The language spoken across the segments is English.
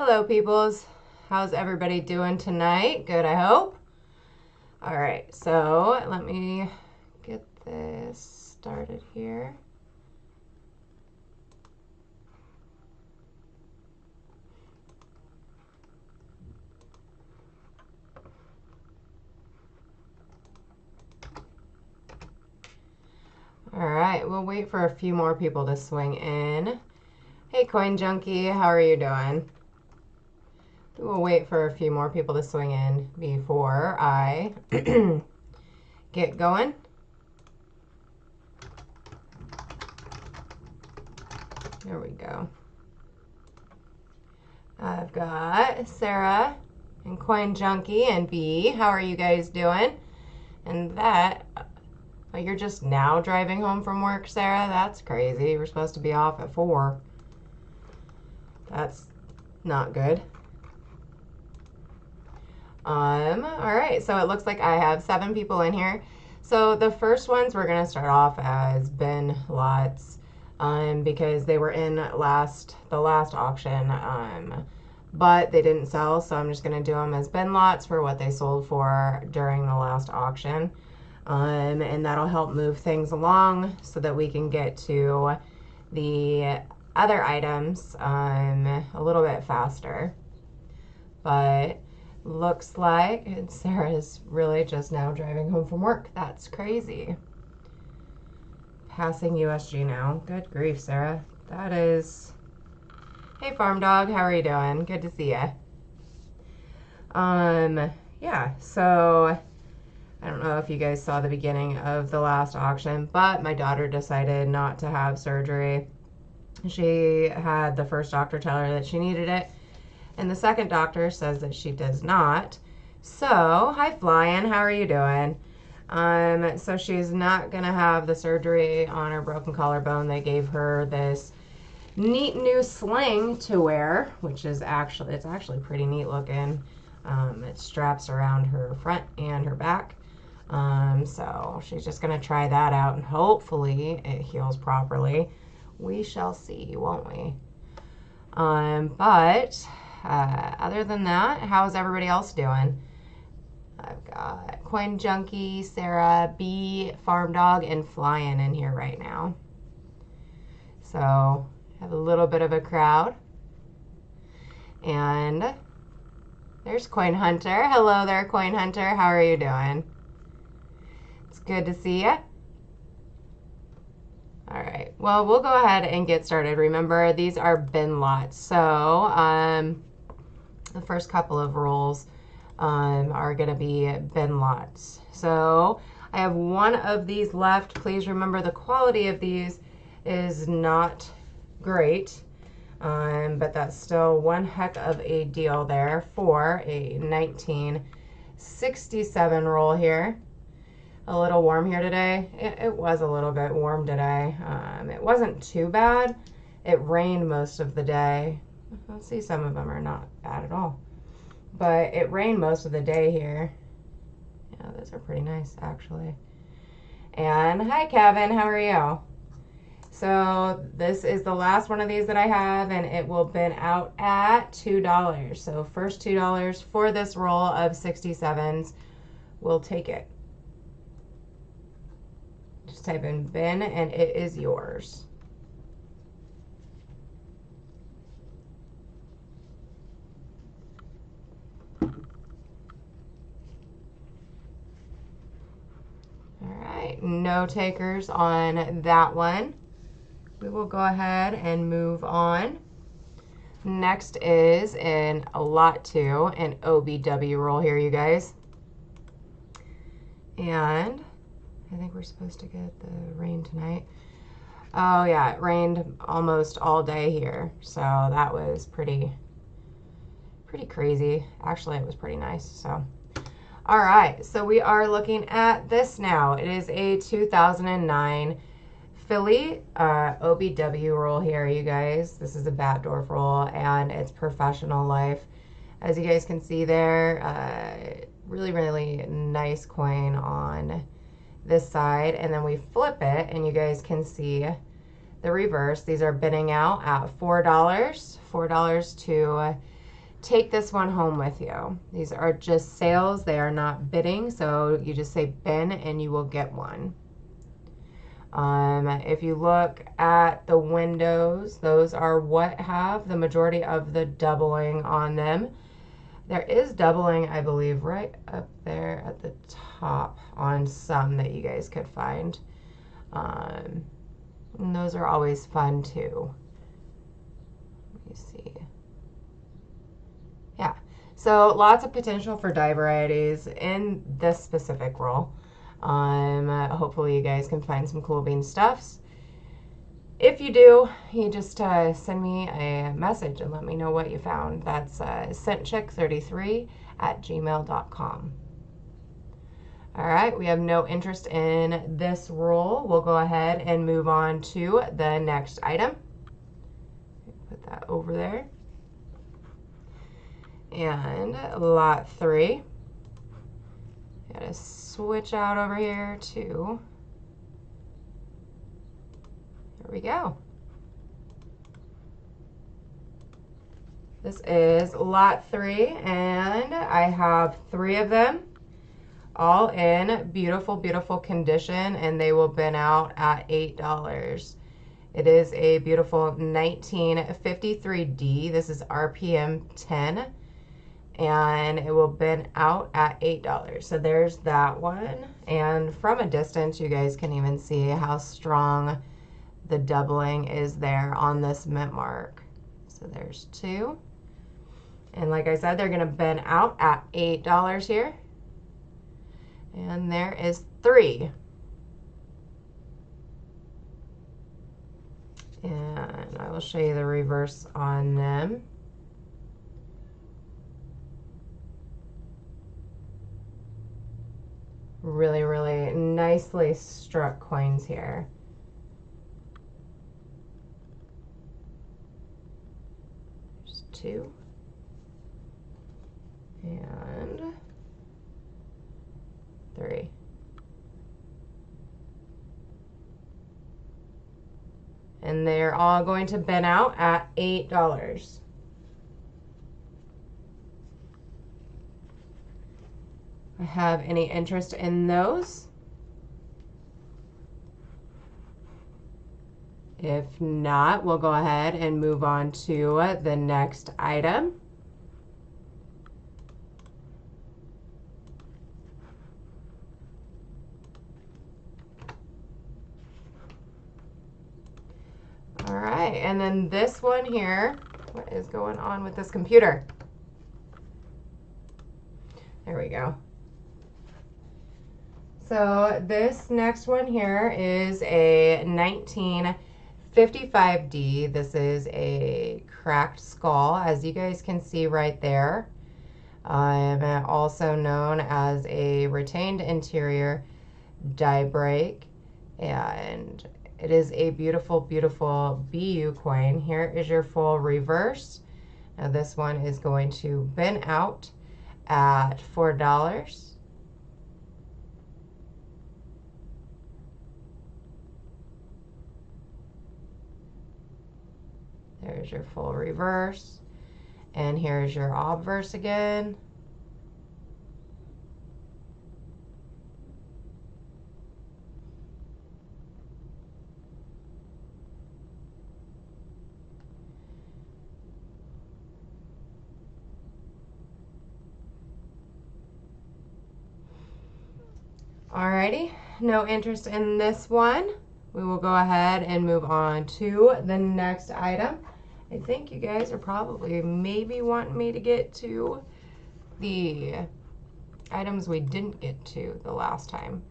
Hello, peoples. How's everybody doing tonight? Good, I hope. All right, so let me get this started here. All right, we'll wait for a few more people to swing in. Hey, Coin Junkie, how are you doing? We'll wait for a few more people to swing in before I get going. There we go. I've got Sarah and Coin Junkie and B. How are you guys doing? And that, oh, you're just now driving home from work, Sarah? That's crazy. You were supposed to be off at 4. That's not good. All right, so it looks like I have 7 people in here. So the first ones we're gonna start off as bin lots, because they were in the last auction, but they didn't sell, so I'm just gonna do them as bin lots for what they sold for during the last auction. And that'll help move things along so that we can get to the other items a little bit faster. But looks like Sarah's really just now driving home from work. That's crazy. Passing USG now. Good grief, Sarah. That is... Hey, Farm Dog. How are you doing? Good to see you. Yeah, so I don't know if you guys saw the beginning of the last auction, but my daughter decided not to have surgery. She had the first doctor tell her that she needed it, and the second doctor says that she does not. So, hi Flyin, how are you doing? So she's not gonna have the surgery on her broken collarbone. They gave her this neat new sling to wear, which is actually pretty neat looking. It straps around her front and her back. So she's just gonna try that out and hopefully it heals properly. We shall see, won't we? But other than that, how's everybody else doing? I've got Coin Junkie, Sarah, B, Farm Dog, and Flyin in here right now. So have a little bit of a crowd. And there's Coin Hunter. Hello there, Coin Hunter. How are you doing? It's good to see you. All right, well, we'll go ahead and get started. Remember, these are bin lots. So the first couple of rolls are gonna be bin lots. So I have one of these left. Please remember the quality of these is not great, but that's still one heck of a deal there for a 1967 roll here. A little warm here today. It was a little bit warm today. It wasn't too bad. It rained most of the day. Let's see, some of them are not bad at all. But it rained most of the day here. Yeah, those are pretty nice, actually. And hi, Kevin. How are you? So this is the last one of these that I have, and it will bin out at $2. So first $2 for this roll of 67s. We'll take it. Just type in bin and it is yours. All right, no takers on that one. We will go ahead and move on. Next is in a lot 2, an OBW roll here, you guys. And I think we're supposed to get the rain tonight. Oh yeah, it rained almost all day here. So that was pretty crazy. Actually, it was pretty nice, so. All right, so we are looking at this now. It is a 2009 Philly OBW roll here, you guys. This is a Batdorf roll, and it's Professional Life. As you guys can see there, really nice coin on this side, and then we flip it and you guys can see the reverse. These are bidding out at $4 to take this one home with you. These are just sales. They are not bidding. So you just say bin and you will get one. If you look at the windows, those are what have the majority of the doubling on them. There is doubling, I believe, right up there at the top on some that you guys could find. And those are always fun too. Let me see. Yeah, so lots of potential for die varieties in this specific roll. Hopefully you guys can find some cool bean stuffs. If you do, you just send me a message and let me know what you found. That's scentchick33@gmail.com. All right, we have no interest in this roll. We'll go ahead and move on to the next item. Put that over there. And lot 3. Gotta switch out over here to, here we go. This is lot 3, and I have 3 of them, all in beautiful, beautiful condition, and they will bin out at $8. It is a beautiful 1953D. This is RPM 10. And it will bin out at $8. So there's that one. And from a distance, you guys can even see how strong the doubling is there on this mint mark. So there's 2. And like I said, they're going to bin out at $8 here. And there is 3. And I will show you the reverse on them. Really, really nicely struck coins here. There's 2. And 3. And they're all going to bin out at $8. Have any interest in those? If not, we'll go ahead and move on to the next item. All right, and then this one here, what is going on with this computer? There we go. So this next one here is a 1955D. This is a cracked skull, as you guys can see right there. Also known as a retained interior die break. And it is a beautiful, beautiful BU coin. Here is your full reverse. Now this one is going to bin out at $4. There's your full reverse. And here's your obverse again. Alrighty, no interest in this one. We will go ahead and move on to the next item. I think you guys are probably maybe wanting me to get to the items we didn't get to the last time.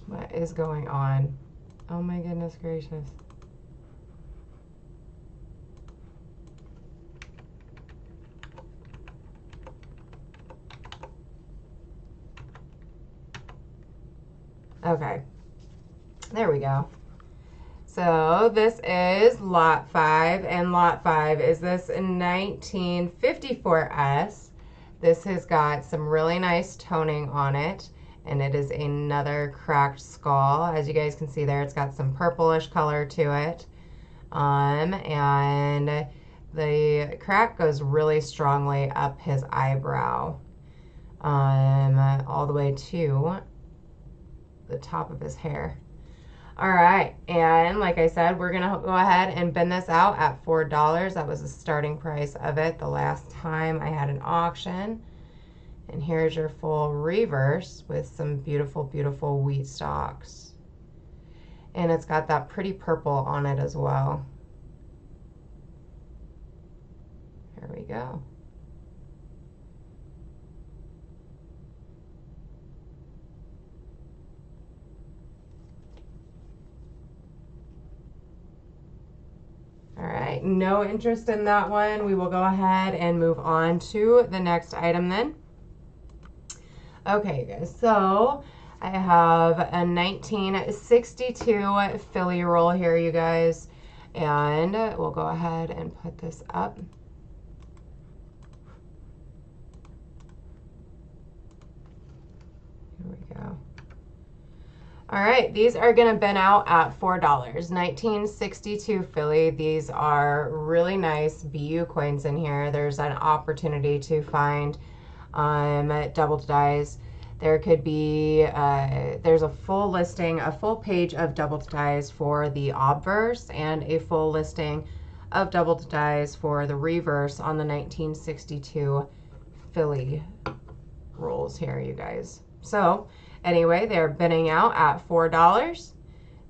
What is going on? Oh my goodness gracious. Okay, there we go. So this is lot 5, and lot 5 is this 1954S. This has got some really nice toning on it, and it is another cracked skull. As you guys can see there, it's got some purplish color to it. And the crack goes really strongly up his eyebrow, all the way to the top of his hair. All right, and like I said, we're gonna go ahead and bin this out at $4. That was the starting price of it the last time I had an auction. And here's your full reverse with some beautiful, beautiful wheat stalks. And it's got that pretty purple on it as well. Here we go. All right, no interest in that one. We will go ahead and move on to the next item then. Okay, guys, so I have a 1962 Philly roll here, you guys, and we'll go ahead and put this up. Here we go. All right, these are gonna bin out at $4. 1962 Philly. These are really nice BU coins in here. There's an opportunity to find double dies. There could be, there's a full listing, a full page of double dies for the obverse and a full listing of double dies for the reverse on the 1962 Philly rolls here, you guys. So anyway, they're binning out at $4.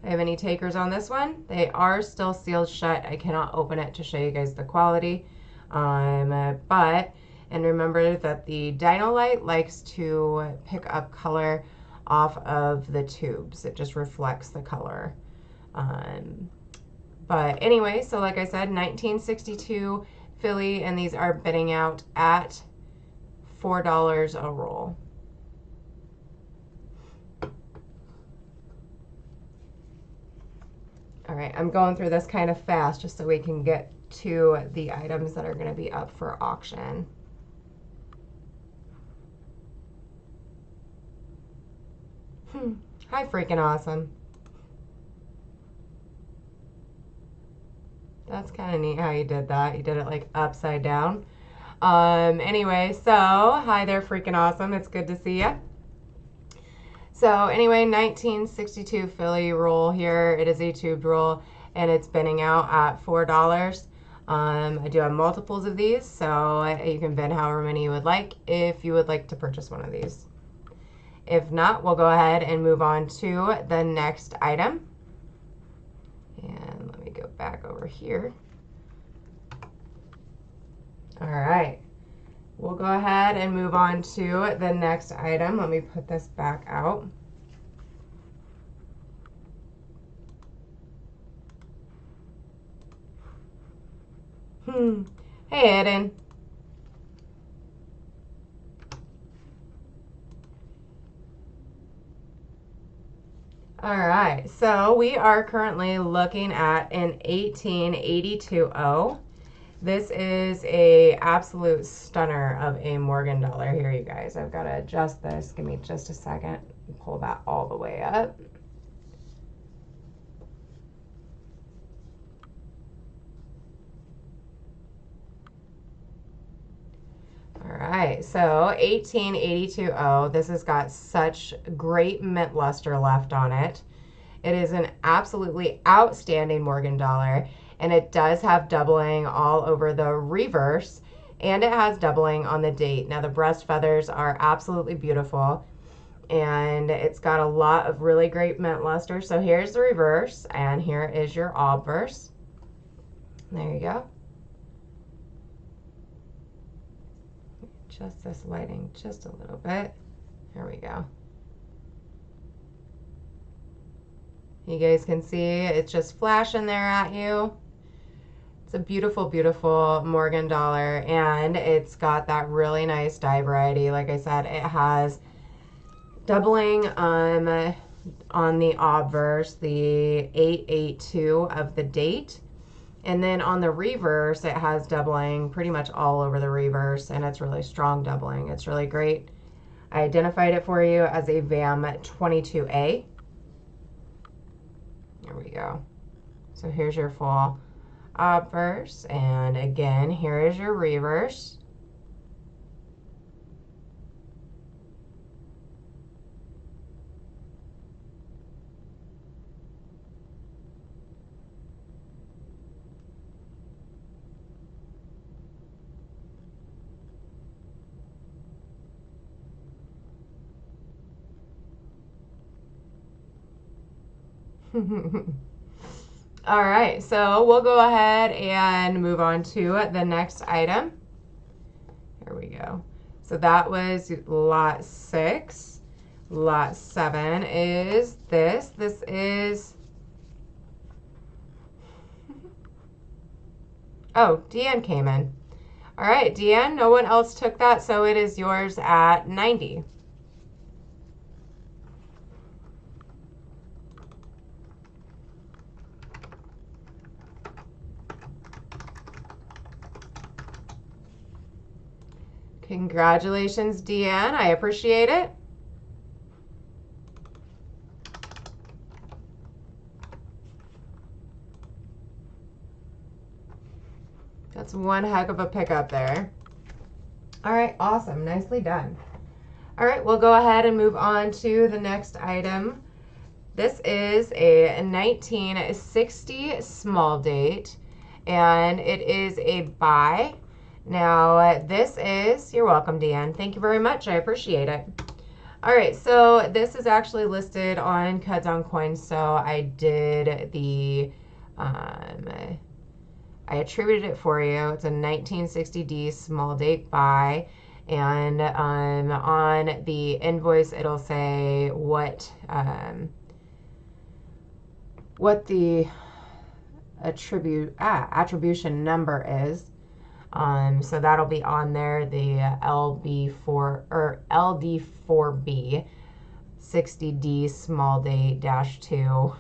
I have any takers on this one? They are still sealed shut. I cannot open it to show you guys the quality. And remember that the Dino Light likes to pick up color off of the tubes. It just reflects the color. But anyway, so like I said, 1962 Philly, and these are bidding out at $4 a roll. All right, I'm going through this kind of fast just so we can get to the items that are going to be up for auction. Hi, freaking awesome. That's kind of neat how you did that. You did it like upside down. Anyway, so hi there, freaking awesome. It's good to see you. So anyway, 1962 Philly roll here. It is a tubed roll, and it's binning out at $4. I do have multiples of these, so you can bin however many you would like if you would like to purchase one of these. If not, we'll go ahead and move on to the next item. And let me go back over here. All right. We'll go ahead and move on to the next item. Let me put this back out. Hey, Eden. All right, so we are currently looking at an 1882O. This is a absolute stunner of a Morgan dollar here, you guys. I've got to adjust this. Give me just a second. Pull that all the way up. All right, so 1882O. This has got such great mint luster left on it. It is an absolutely outstanding Morgan dollar, and it does have doubling all over the reverse, and it has doubling on the date. Now the breast feathers are absolutely beautiful, and it's got a lot of really great mint luster. So here's the reverse, and here is your obverse. There you go. Adjust this lighting just a little bit. There we go. You guys can see it's just flashing there at you. It's a beautiful, beautiful Morgan dollar, and it's got that really nice dye variety. Like I said, it has doubling on the obverse, the 882 of the date. And then on the reverse, it has doubling pretty much all over the reverse, and it's really strong doubling. It's really great. I identified it for you as a VAM 22A. There we go. So here's your full obverse, and again, here is your reverse. All right, so we'll go ahead and move on to the next item. Here we go. So that was lot 6. Lot 7 is this. This is, oh, Deanne came in. All right, Deanne, no one else took that, so it is yours at 90. Congratulations, Deanne. I appreciate it. That's one heck of a pickup there. All right, awesome. Nicely done. All right, we'll go ahead and move on to the next item. This is a 1960 small date, and it is a buy. Now, this is, you're welcome, Deanne. Thank you very much. I appreciate it. All right, so this is actually listed on Cuds on Coins, so I did the, I attributed it for you. It's a 1960D small date buy, and on the invoice, it'll say what the attribution number is. So that'll be on there, the LB4 or LD4B 60D small date -2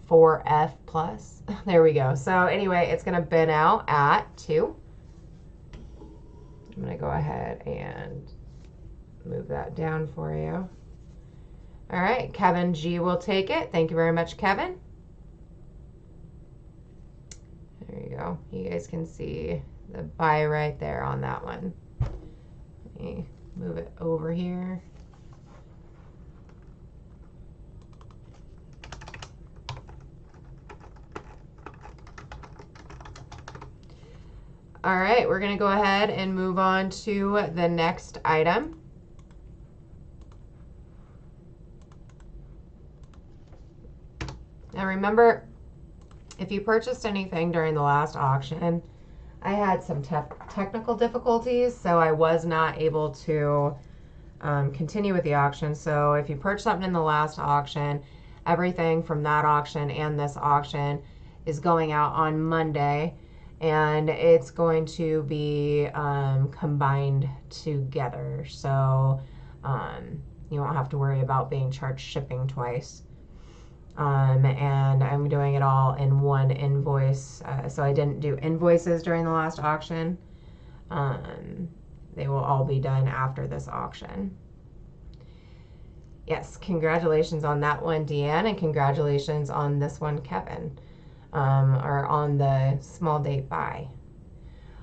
4F plus. There we go. So anyway, it's going to bin out at 2. I'm going to go ahead and move that down for you. All right, Kevin G will take it. Thank you very much, Kevin. There you go. You guys can see the buy right there on that one. Let me move it over here. All right, we're going to go ahead and move on to the next item. Now remember, if you purchased anything during the last auction, I had some technical difficulties, so I was not able to continue with the auction. So if you purchased something in the last auction, everything from that auction and this auction is going out on Monday, and it's going to be combined together. So you won't have to worry about being charged shipping twice. And I'm doing it all in one invoice. So I didn't do invoices during the last auction. They will all be done after this auction. Yes, congratulations on that one, Deanne, and congratulations on this one, Kevin, or on the small date buy.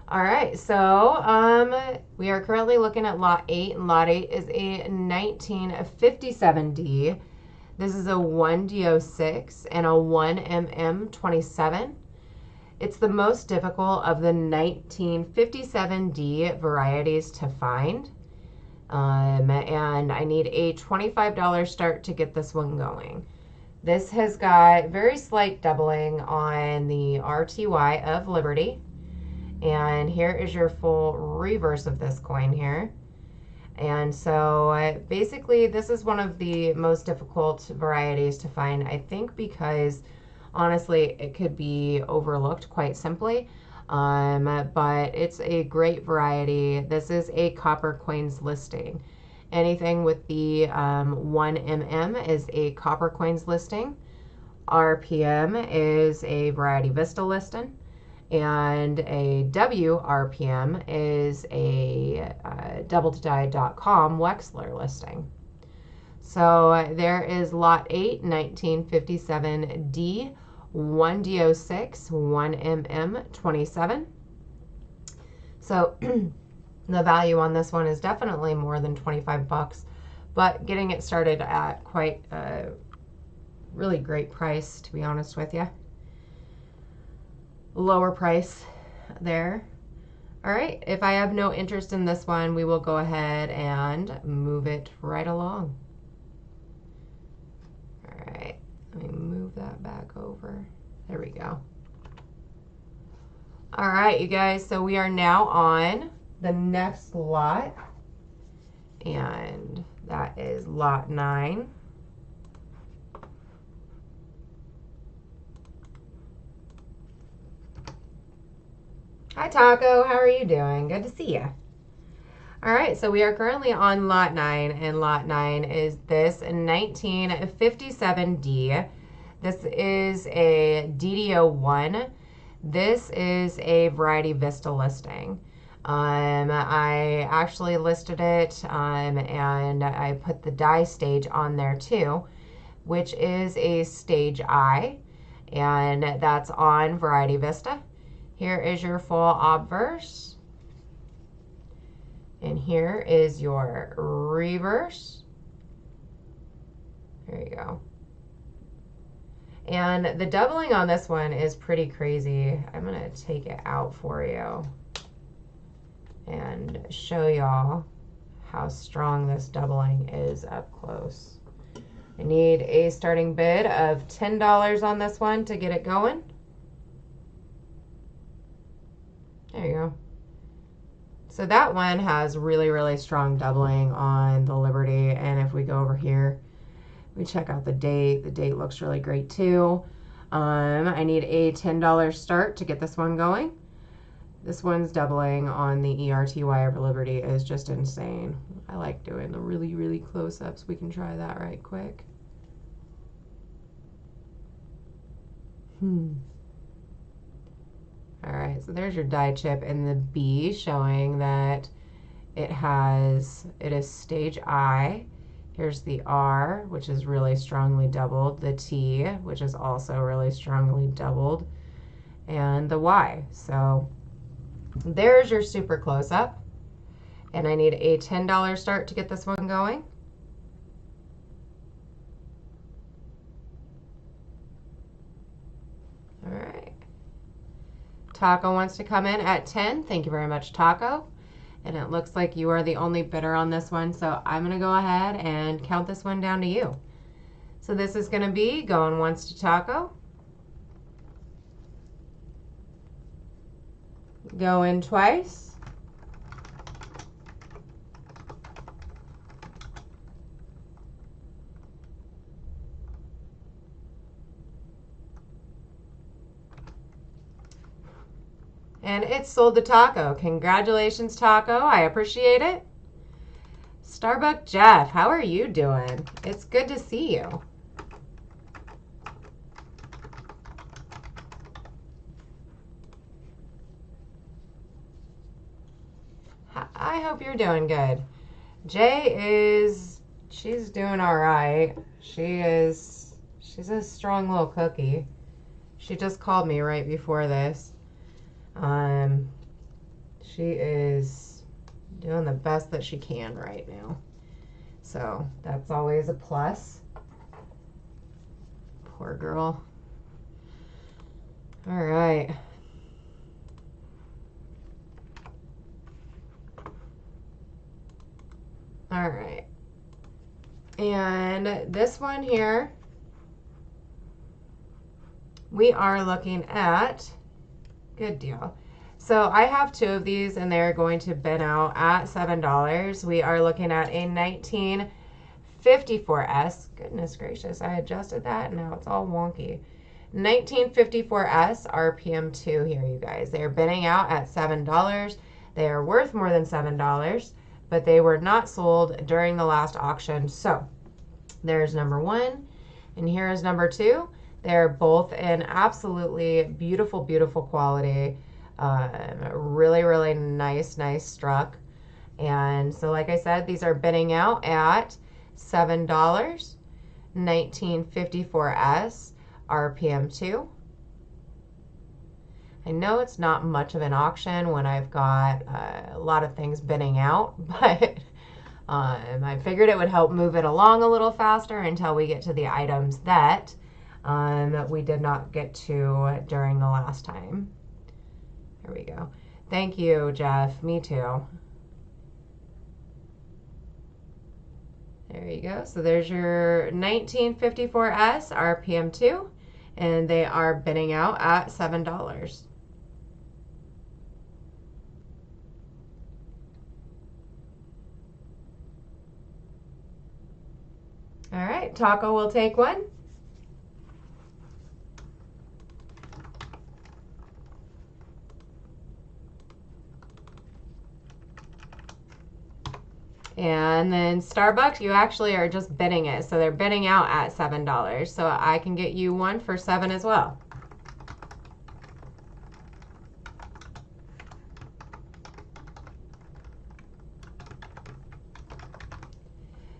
All right, so we are currently looking at lot 8, and lot 8 is a 1957D. This is a 1D06 and a 1MM27. It's the most difficult of the 1957D varieties to find. And I need a $25 start to get this one going. This has got very slight doubling on the RTY of Liberty. And here is your full reverse of this coin here. And so basically this is one of the most difficult varieties to find, I think, because honestly it could be overlooked quite simply. But it's a great variety. This is a Copper Coins listing. Anything with the 1 mm is a Copper Coins listing. RPM is a Variety Vista listing. And a WRPM is a DoubleToDie.com Wexler listing. So there is lot 8, 1957D, 1D06, 1mm, 27. So the value on this one is definitely more than 25 bucks, but getting it started at quite a really great price, to be honest with you. Lower price there. All right, if I have no interest in this one, we will go ahead and move it right along. All right, let me move that back over. There we go. All right, you guys, so we are now on the next lot, and that is lot 9. Hi, Taco. How are you doing? Good to see you. All right, so we are currently on lot 9, and lot 9 is this 1957D. This is a DD01. This is a Variety Vista listing. I actually listed it, and I put the die stage on there too, which is a stage I, and that's on Variety Vista. Here is your full obverse. And here is your reverse. There you go. And the doubling on this one is pretty crazy. I'm going to take it out for you and show y'all how strong this doubling is up close. I need a starting bid of $10 on this one to get it going. There you go. So that one has really, really strong doubling on the Liberty. And if we go over here, we check out the date. The date looks really great too. I need a $10 start to get this one going. This one's doubling on the ERTY of Liberty is just insane. I like doing the really, really close-ups. We can try that right quick. All right, so there's your die chip in the B, showing that it is stage I. Here's the R, which is really strongly doubled, the T, which is also really strongly doubled, and the Y. So there's your super close-up, and I need a $10 start to get this one going. All right. Taco wants to come in at 10. Thank you very much, Taco. And it looks like you are the only bidder on this one, so I'm going to go ahead and count this one down to you. So this is going to be going once to Taco, going twice, and it's sold to Taco. Congratulations, Taco. I appreciate it. Starbuck Jeff, how are you doing? It's good to see you. I hope you're doing good. She's doing all right. She's a strong little cookie. She just called me right before this. She is doing the best that she can right now. So that's always a plus. Poor girl. All right. All right. And this one here, we are looking at, good deal. So I have 2 of these and they're going to bin out at $7. We are looking at a 1954S. Goodness gracious, I adjusted that and now it's all wonky. 1954S RPM 2 here, you guys. They're binning out at $7. They are worth more than $7. but they were not sold during the last auction. So there's number 1, and here is number 2. They're both in absolutely beautiful, beautiful quality. Really, really nice struck. And so, like I said, these are bidding out at $7, 1954S, RPM 2. I know it's not much of an auction when I've got a lot of things bidding out, but I figured it would help move it along a little faster until we get to the items that we did not get to during the last time. Here we go. Thank you, Jeff. Me too. There you go. So there's your 1954S RPM 2, and they are bidding out at $7. All right, Taco will take one. And then Starbucks, you actually are just bidding it. So they're bidding out at $7. So I can get you one for $7 as well.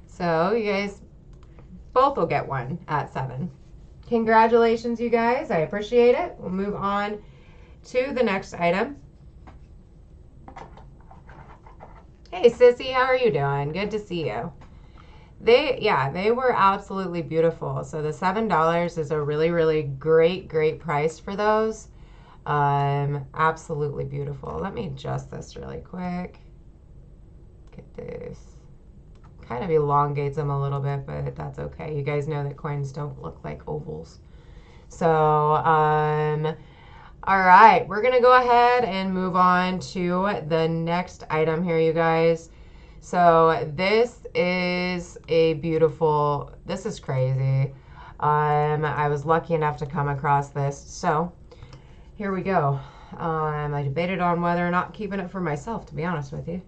So you guys both will get one at $7. Congratulations, you guys. I appreciate it. We'll move on to the next item. Hey, Sissy, how are you doing? Good to see you. They were absolutely beautiful. So the $7 is a really, really great price for those. Absolutely beautiful. Let me adjust this really quick. Get this. Kind of elongates them a little bit, but that's okay. You guys know that coins don't look like ovals. So, all right, we're gonna go ahead and move on to the next item here, you guys. So this is a beautiful, this is crazy. I was lucky enough to come across this. So here we go. I debated on whether or not keeping it for myself, to be honest with you.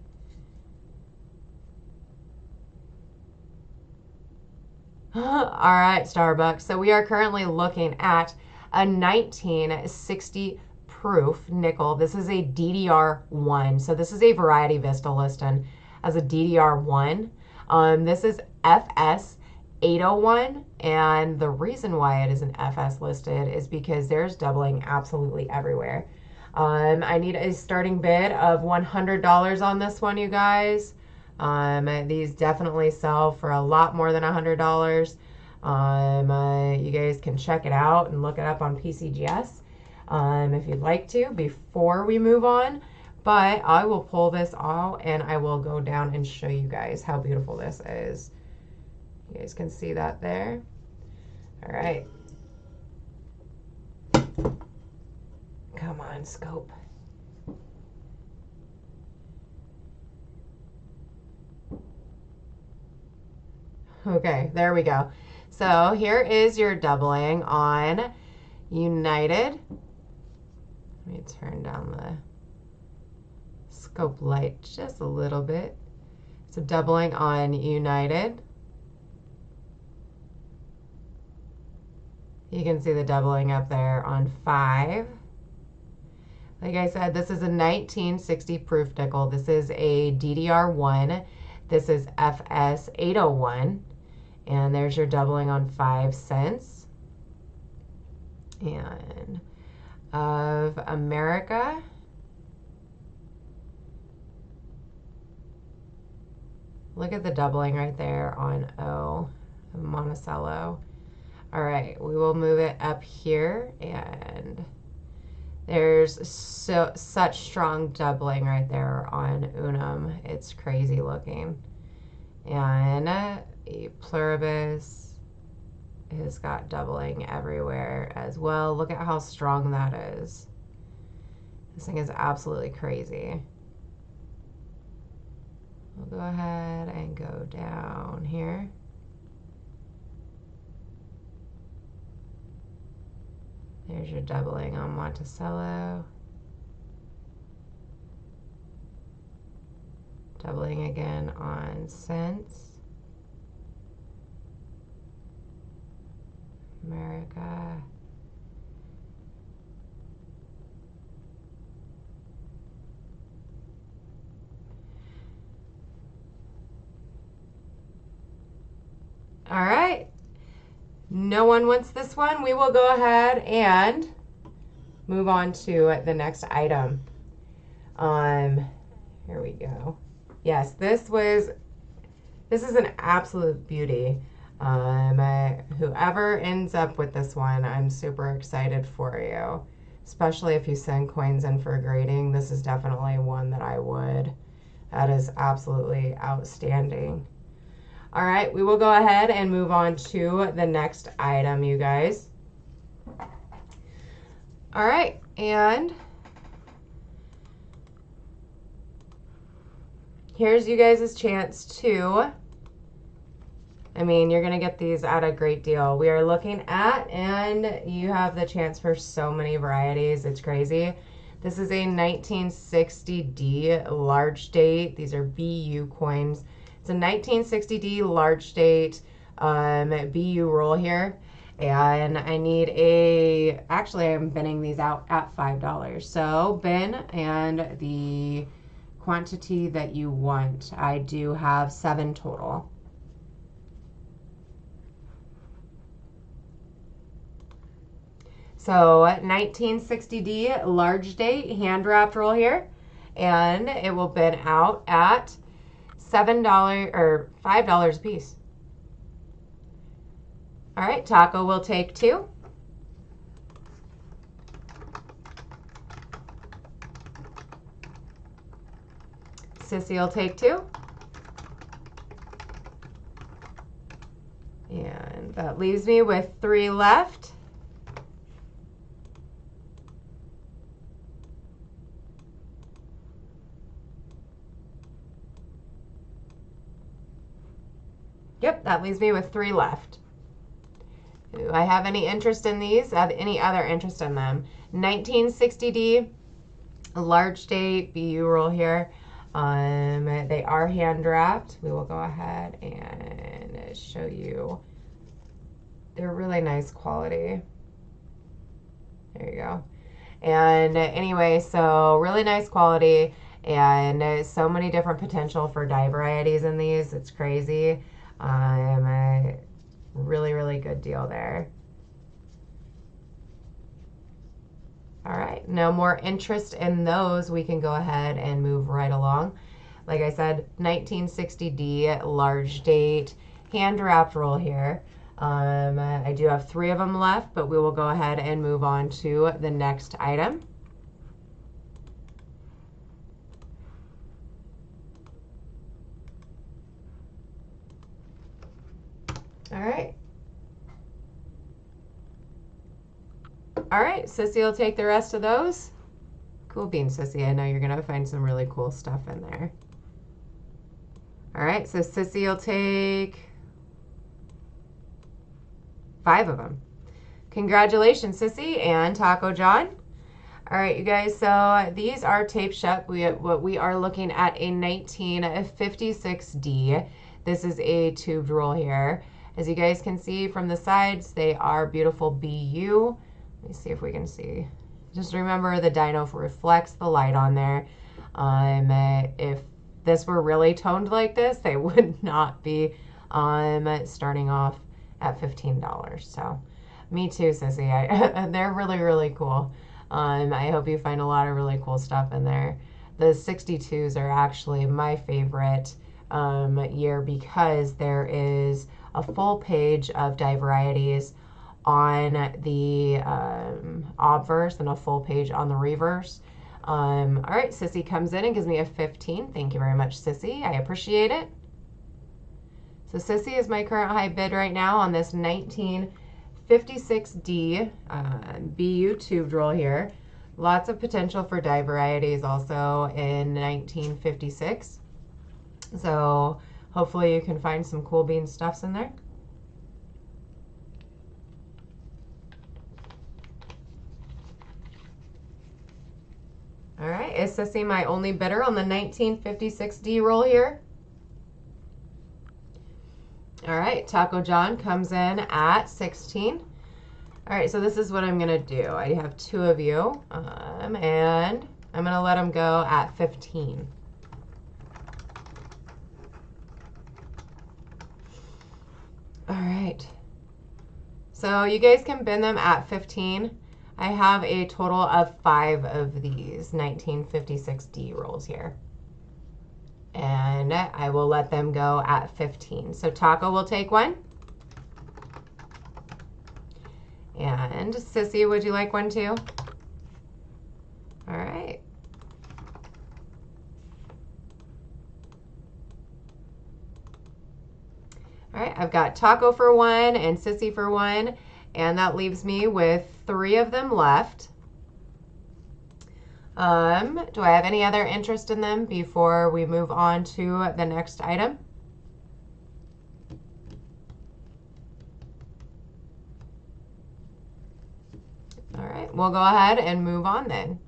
All right, Starbucks. So we are currently looking at a 1960 proof nickel. This is a DDR1. So this is a Variety Vista listing as a DDR1. This is FS 801, and the reason why it is an FS listed is because there's doubling absolutely everywhere. I need a starting bid of $100 on this one, you guys. These definitely sell for a lot more than $100. You guys can check it out and look it up on PCGS if you'd like to before we move on. But I will pull this out and I will go down and show you guys how beautiful this is. You guys can see that there. All right. Come on, scope. Okay, there we go. So here is your doubling on United. Let me turn down the scope light just a little bit. So doubling on United. You can see the doubling up there on 5. Like I said, this is a 1960 proof nickel. This is a DDR1. This is FS 801. And there's your doubling on 5 cents. And of America. Look at the doubling right there on O, Monticello. All right, we will move it up here, and there's such strong doubling right there on Unum. It's crazy looking. And a pluribus has got doubling everywhere as well. Look at how strong that is. This thing is absolutely crazy. We'll go ahead and go down here. There's your doubling on Monticello. Doubling again on cents. America. All right. No one wants this one. We will go ahead and move on to the next item. Here we go. Yes, this is an absolute beauty. Whoever ends up with this one, I'm super excited for you. Especially if you send coins in for grading. This is definitely one that I would. That is absolutely outstanding. All right, we will go ahead and move on to the next item, you guys. All right, and here's you guys' chance to, you're going to get these at a great deal. We are looking at, and you have the chance for so many varieties. It's crazy. This is a 1960D large date. These are BU coins. It's a 1960D large date BU roll here. And I need actually I'm binning these out at $5. So bin and the quantity that you want. I do have 7 total. So 1960D large date hand wrapped roll here, and it will bin out at $7 or $5 a piece. All right, Taco will take 2. Sissy will take 2. And that leaves me with 3 left. Yep, that leaves me with 3 left. Do I have any interest in these? Have any other interest in them? 1960D, large date, BU roll here. They are hand wrapped. We will go ahead and show you. They're really nice quality. There you go. And anyway, so really nice quality and so many different potential for dye varieties in these. It's crazy. A really, really good deal there. All right, no more interest in those. We can go ahead and move right along. Like I said, 1960D large date hand wrapped roll here. I do have 3 of them left, but we will go ahead and move on to the next item. All right. All right, Sissy will take the rest of those. Cool beans, Sissy. I know you're going to find some really cool stuff in there. All right, so Sissy will take 5 of them. Congratulations, Sissy and Taco John. All right, you guys, so these are tape shut. What we are looking at a 1956D. This is a tubed roll here. As you guys can see from the sides, they are beautiful BU. Let me see if we can see. Just remember the dyno reflects the light on there. If this were really toned like this, they would not be starting off at $15. So me too, Sissy. They're really, really cool. I hope you find a lot of really cool stuff in there. The 62s are actually my favorite year because there is a full page of dye varieties on the obverse and a full page on the reverse. All right, Sissy comes in and gives me a 15. Thank you very much, Sissy. I appreciate it. So Sissy is my current high bid right now on this 1956D BU tubed roll here. Lots of potential for dye varieties also in 1956. So hopefully you can find some cool bean stuffs in there. All right, is Sissy my only bidder on the 1956D roll here? All right, Taco John comes in at 16. All right, so this is what I'm gonna do. I have two of you, and I'm gonna let them go at 15. All right, so you guys can bin them at 15. I have a total of 5 of these 1956D rolls here. And I will let them go at 15. So Taco will take one. And Sissy, would you like one too? All right. All right, I've got Taco for one and Sissy for one, and that leaves me with 3 of them left. Do I have any other interest in them before we move on to the next item? All right, we'll go ahead and move on then.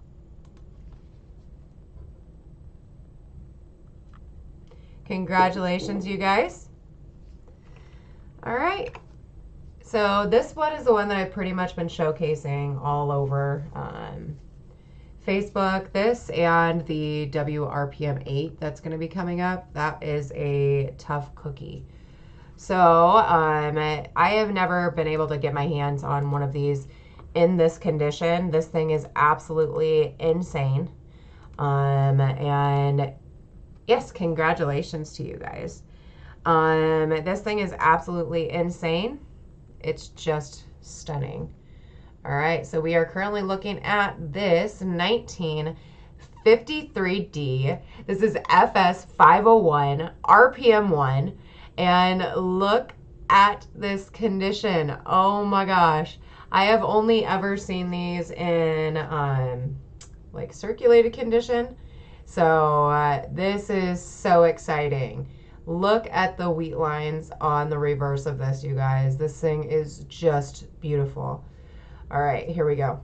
Congratulations, you guys. All right. So this one is the one that I've pretty much been showcasing all over Facebook. This and the WRPM 8 that's going to be coming up. That is a tough cookie. So I have never been able to get my hands on one of these in this condition. This thing is absolutely insane. And yes, congratulations to you guys. This thing is absolutely insane. It's just stunning. All right, so we are currently looking at this 1953D. This is FS 501, RPM 1, and look at this condition. Oh my gosh. I have only ever seen these in like circulated condition. So this is so exciting. Look at the wheat lines on the reverse of this, you guys. This thing is just beautiful. All right, here we go.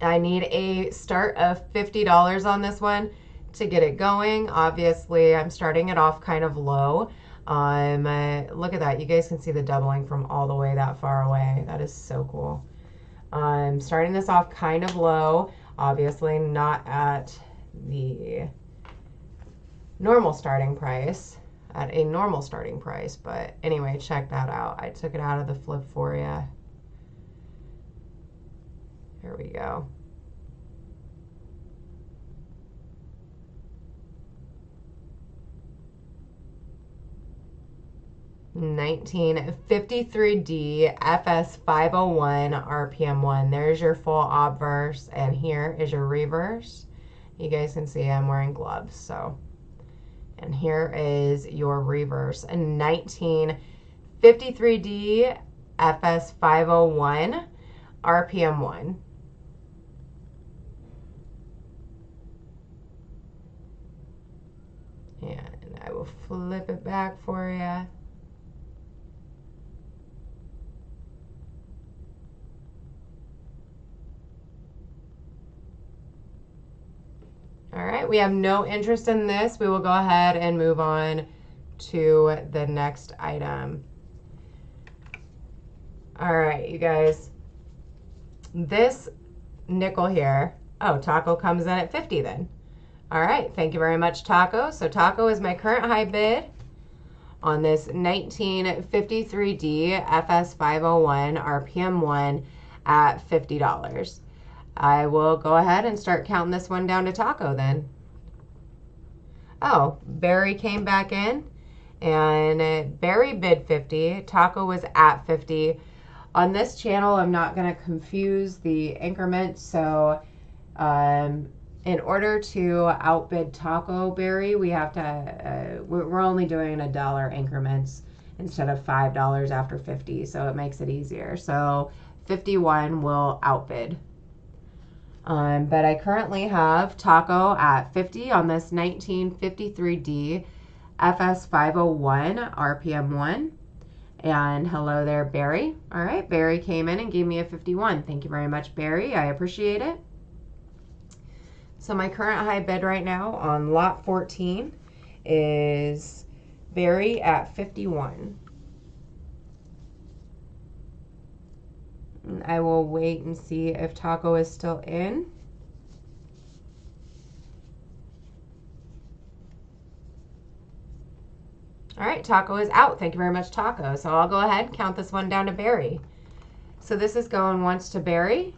I need a start of $50 on this one to get it going. Obviously, I'm starting it off kind of low. Look at that. You guys can see the doubling from all the way that far away. That is so cool. I'm starting this off kind of low. Obviously, not at the normal starting price. At a normal starting price, but anyway, check that out. I took it out of the flip for you. Here we go. $19.53D FS 501 RPM 1. There's your full obverse, and here is your reverse. You guys can see I'm wearing gloves, so. And here is your reverse. A 1953D FS 501 RPM 1. And I will flip it back for you. All right, we have no interest in this. We will go ahead and move on to the next item. All right, you guys. This nickel here. Oh, Taco comes in at 50 then. All right, thank you very much, Taco. So Taco is my current high bid on this 1953D FS 501 RPM 1 at $50. I will go ahead and start counting this one down to Taco then. Oh, Barry came back in, and Barry bid 50. Taco was at 50. On this channel, I'm not going to confuse the increments, so in order to outbid Taco Barry, we have to, we're only doing $1 increments instead of $5 after 50, so it makes it easier. So 51 will outbid. But I currently have Taco at 50 on this 1953D FS 501 RPM 1. And hello there, Barry. All right, Barry came in and gave me a 51. Thank you very much, Barry. I appreciate it. So my current high bid right now on lot 14 is Barry at 51. And I will wait and see if Taco is still in. All right, Taco is out. Thank you very much, Taco. So I'll go ahead and count this one down to Barry. So this is going once to Barry.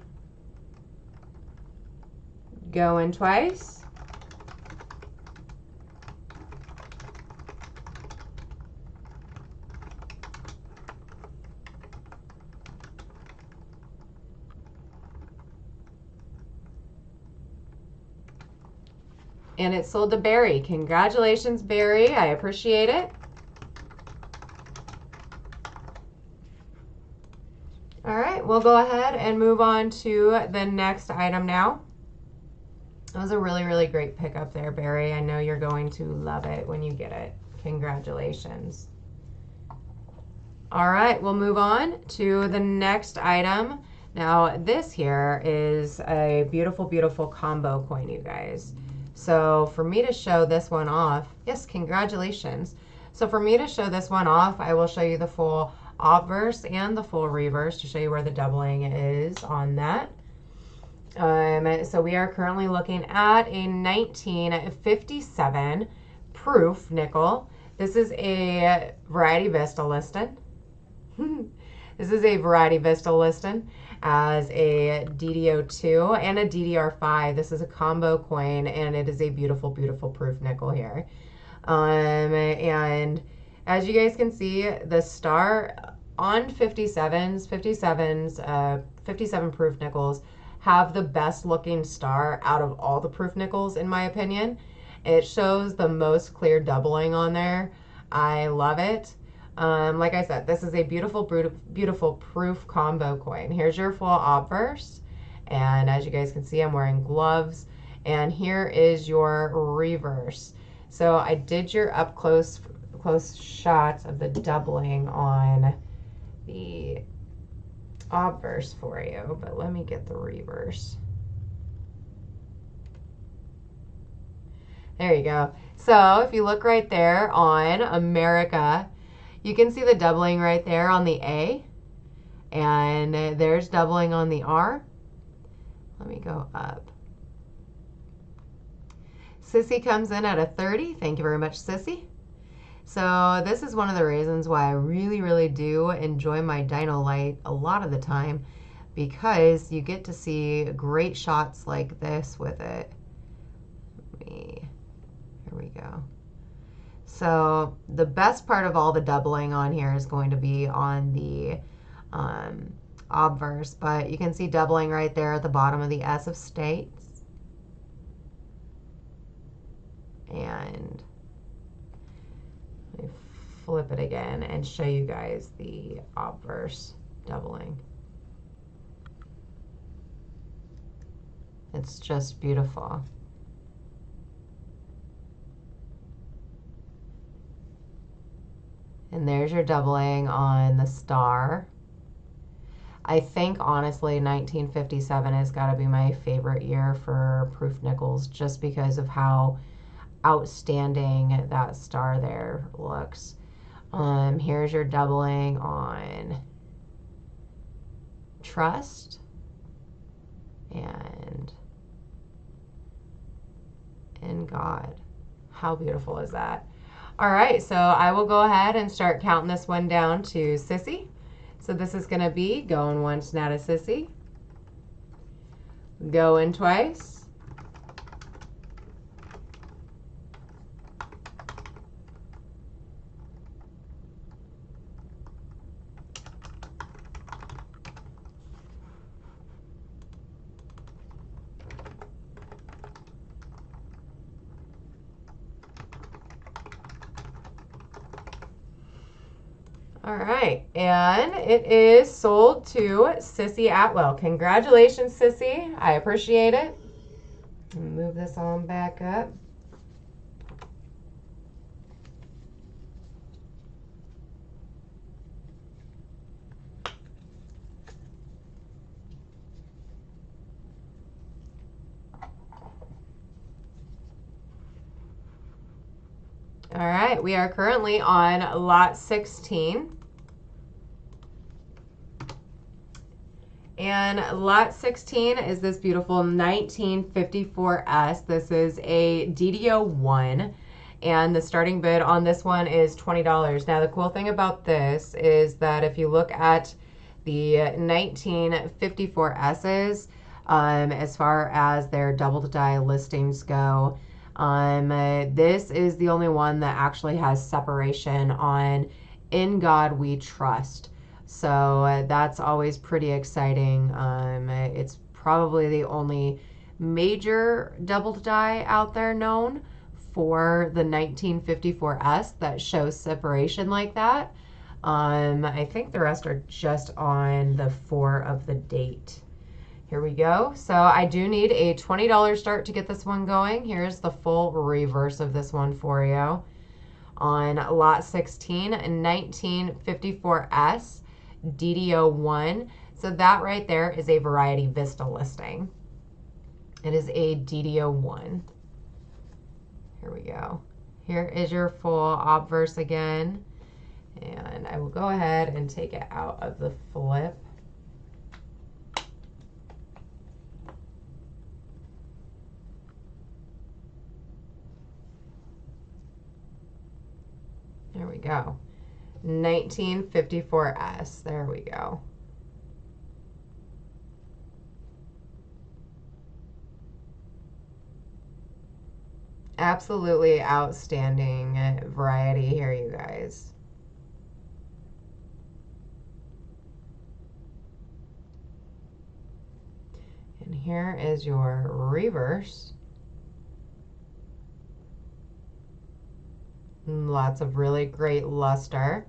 Going twice. And it sold to Barry. Congratulations, Barry. I appreciate it. All right, we'll go ahead and move on to the next item now. It was a really, really great pickup there, Barry. I know you're going to love it when you get it. Congratulations. All right, we'll move on to the next item. Now, this here is a beautiful, beautiful combo coin, you guys. So for me to show this one off, yes, congratulations. So for me to show this one off, I will show you the full obverse and the full reverse to show you where the doubling is on that. So we are currently looking at a 1957 proof nickel. This is a Variety Vista listing. This is a Variety Vista listing as a DDO2 and a DDR5. This is a combo coin, and it is a beautiful, beautiful proof nickel here. And as you guys can see, the star on 57 proof nickels have the best looking star out of all the proof nickels, in my opinion. It shows the most clear doubling on there. I love it. Like I said, this is a beautiful, beautiful proof combo coin. Here's your full obverse. And as you guys can see, I'm wearing gloves. And here is your reverse. So I did your up close shots of the doubling on the obverse for you, but let me get the reverse. There you go. So if you look right there on America, you can see the doubling right there on the A, and there's doubling on the R. Let me go up. Sissy comes in at a 30. Thank you very much, Sissy. So this is one of the reasons why I really, really do enjoy my Dino Light a lot of the time, because you get to see great shots like this with it. Here we go. So the best part of all the doubling on here is going to be on the obverse, but you can see doubling right there at the bottom of the S of states. And let me flip it again and show you guys the obverse doubling. It's just beautiful. And there's your doubling on the star. I think, honestly, 1957 has got to be my favorite year for proof nickels, just because of how outstanding that star there looks. Here's your doubling on Trust. And in God. How beautiful is that? All right, so I will go ahead and start counting this one down to Sissy. So this is going to be going once now to Sissy. Going twice. All right, and it is sold to Sissy Atwell. Congratulations, Sissy. I appreciate it. Move this on back up. All right, we are currently on lot 16. And lot 16 is this beautiful 1954S. This is a DDO1, and the starting bid on this one is $20. Now, the cool thing about this is that if you look at the 1954Ss, as far as their double die listings go, this is the only one that actually has separation on In God We Trust. So that's always pretty exciting. It's probably the only major double die out there known for the 1954S that shows separation like that. I think the rest are just on the 4 of the date. Here we go. So I do need a $20 start to get this one going. Here's the full reverse of this one for you. On lot 16, 1954S, DDO1. So that right there is a Variety Vista listing. It is a DDO1. Here we go. Here is your full obverse again. And I will go ahead and take it out of the flip. There we go. 1954S. There we go. Absolutely outstanding variety here, you guys. And here is your reverse. Lots of really great luster.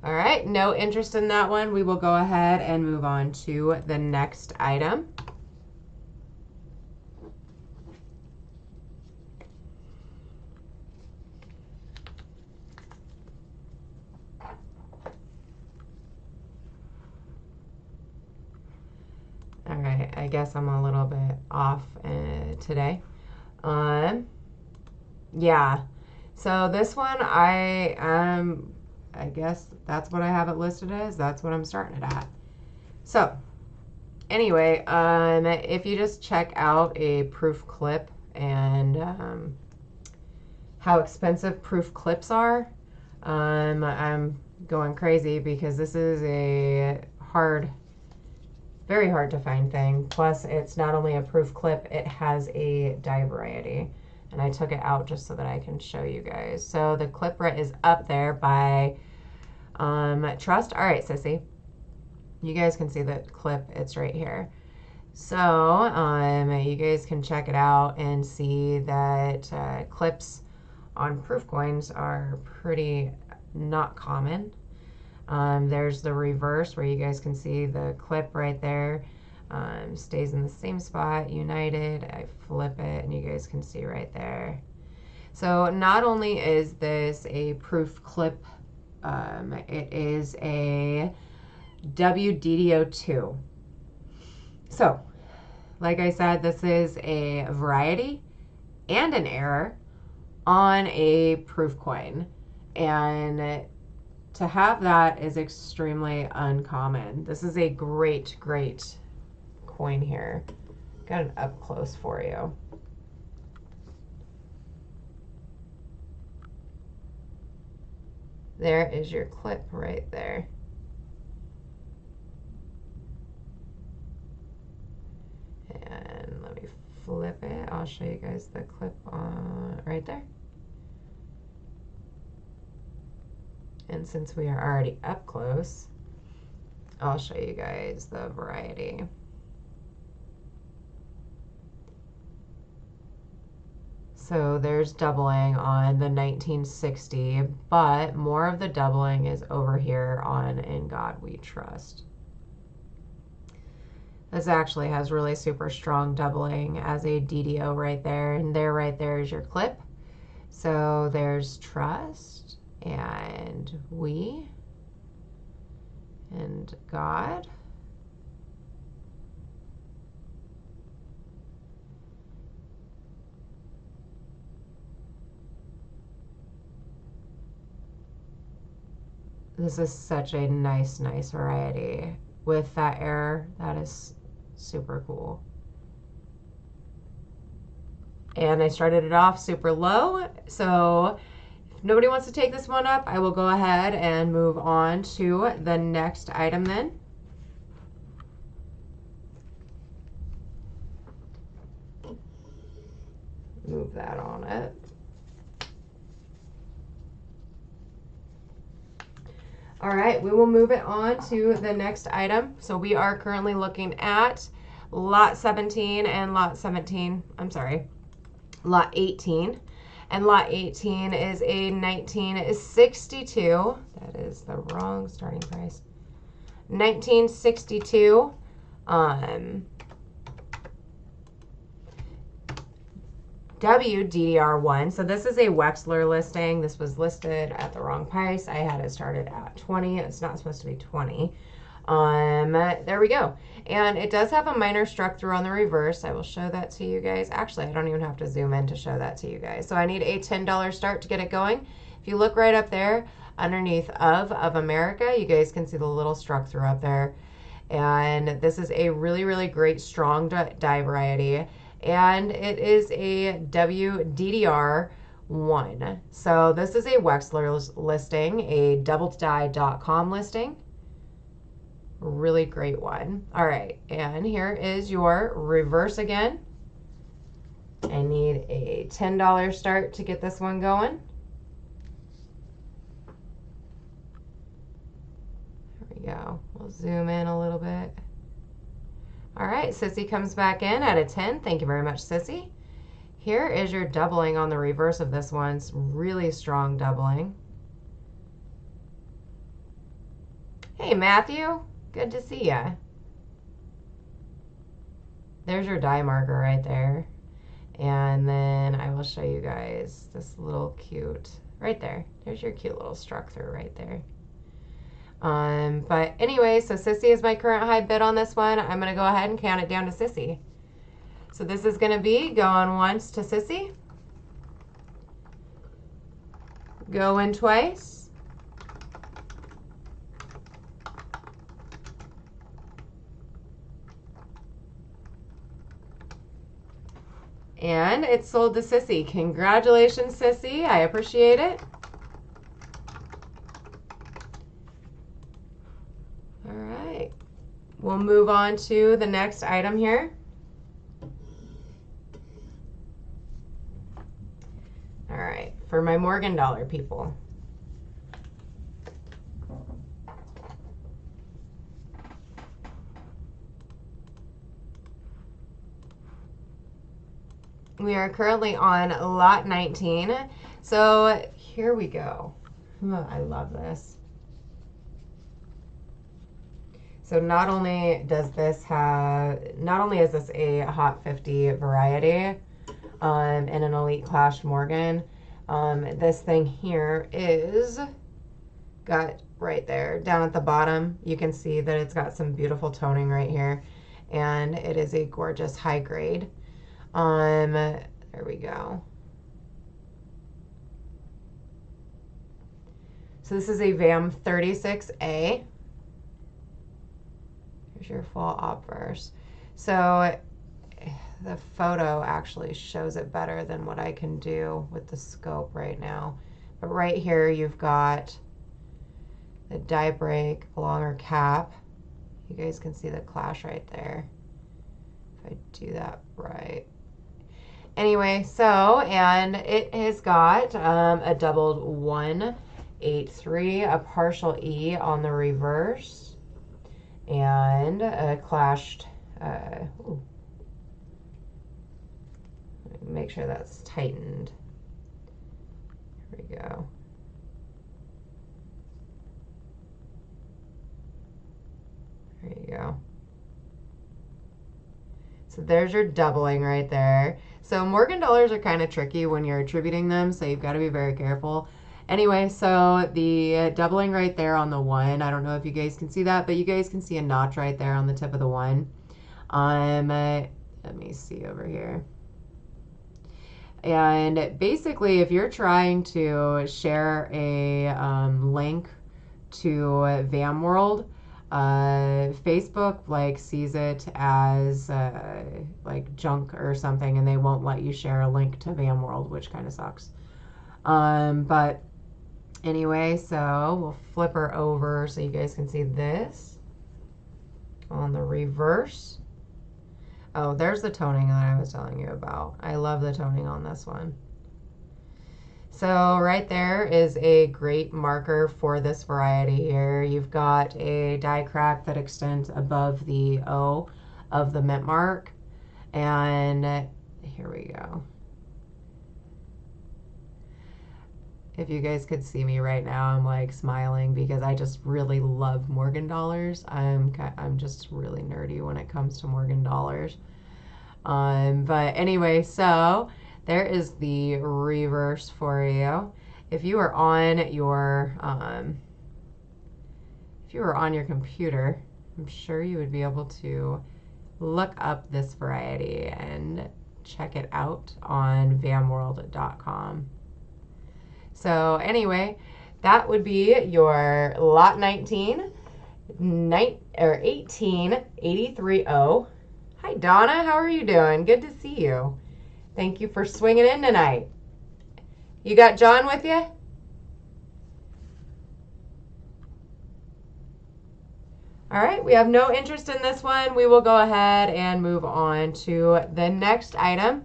All right, no interest in that one. We will go ahead and move on to the next item. All right, I guess I'm a little bit off today. Yeah, so this one I guess that's what I have it listed as. That's what I'm starting it at. So anyway, if you just check out a proof clip and how expensive proof clips are, I'm going crazy because this is a very hard to find thing. Plus, it's not only a proof clip, it has a die variety. And I took it out just so that I can show you guys. So the clip right is up there by Trust. All right, sissy. You guys can see the clip. It's right here. So you guys can check it out and see that clips on proof coins are pretty not common. There's the reverse where you guys can see the clip right there. Stays in the same spot, united. I flip it and you guys can see right there. So not only is this a proof clip, it is a WDDO2. So like I said, this is a variety and an error on a proof coin, and to have that is extremely uncommon. This is a great coin here. Got an up close for you. There is your clip right there. And let me flip it. I'll show you guys the clip on right there. And since we are already up close, I'll show you guys the variety. So there's doubling on the 1960, but more of the doubling is over here on In God We Trust. This actually has really super strong doubling as a DDO right there, and there right there is your clip. So there's Trust and We and God. This is such a nice variety with that error. That is super cool. And I started it off super low, so if nobody wants to take this one up, I will go ahead and move on to the next item then. Move that on it. All right, we will move it on to the next item. So we are currently looking at lot 17 and lot 18. And lot 18 is a 1962. That is the wrong starting price. 1962. WDDR1. So this is a Wexler listing. This was listed at the wrong price. I had it started at 20. It's not supposed to be 20. There we go. And it does have a minor struck through on the reverse. I will show that to you guys. Actually, I don't even have to zoom in to show that to you guys. So I need a $10 start to get it going. If you look right up there underneath of America, you guys can see the little struck through up there. And this is a really great strong die variety. And it is a WDDR1. So this is a Wexler listing, a doubledie.com listing. Really great one. All right, and here is your reverse again. I need a $10 start to get this one going. There we go. We'll zoom in a little bit. All right, Sissy comes back in at a 10. Thank you very much, Sissy. Here is your doubling on the reverse of this one. It's really strong doubling. Hey, Matthew. Good to see ya. There's your die marker right there. And then I will show you guys this little cute, right there. There's your cute little struck through right there. But anyway, so Sissy is my current high bid on this one. I'm going to go ahead and count it down to Sissy. So this is going to be going once to Sissy. Going twice. And it's sold to Sissy. Congratulations, Sissy. I appreciate it. All right. We'll move on to the next item here. All right. For my Morgan dollar people. We are currently on lot 19. So here we go. Oh, I love this. So not only is this a Hot 50 variety and an Elite Clash Morgan, this thing here is got right there down at the bottom. You can see that it's got some beautiful toning right here, and it is a gorgeous high grade. There we go. So this is a VAM 36A. Here's your full obverse. So the photo actually shows it better than what I can do with the scope right now. But right here you've got the die break along her cap. You guys can see the clash right there. If I do that right. Anyway, so, and it has got a doubled 183, a partial E on the reverse, and a clashed, make sure that's tightened. Here we go. There you go. So there's your doubling right there. So Morgan dollars are kind of tricky when you're attributing them, so you've got to be very careful. Anyway, so the doubling right there on the 1, I don't know if you guys can see that, but you guys can see a notch right there on the tip of the 1. Let me see over here. And basically, if you're trying to share a link to VamWorld, Facebook like sees it as like junk or something, and they won't let you share a link to VamWorld, which kind of sucks. But anyway, so we'll flip her over so you guys can see this on the reverse. Oh, there's the toning that I was telling you about. I love the toning on this one. So right there is a great marker for this variety here. You've got a die crack that extends above the O of the mint mark. And here we go. If you guys could see me right now, I'm like smiling because I just really love Morgan dollars. I'm just really nerdy when it comes to Morgan dollars. But anyway, so there is the reverse for you. If you are on your computer, I'm sure you would be able to look up this variety and check it out on vamworld.com. So anyway, that would be your lot 19, 18830. Hi Donna, how are you doing? Good to see you. Thank you for swinging in tonight. You got John with you? All right, we have no interest in this one. We will go ahead and move on to the next item.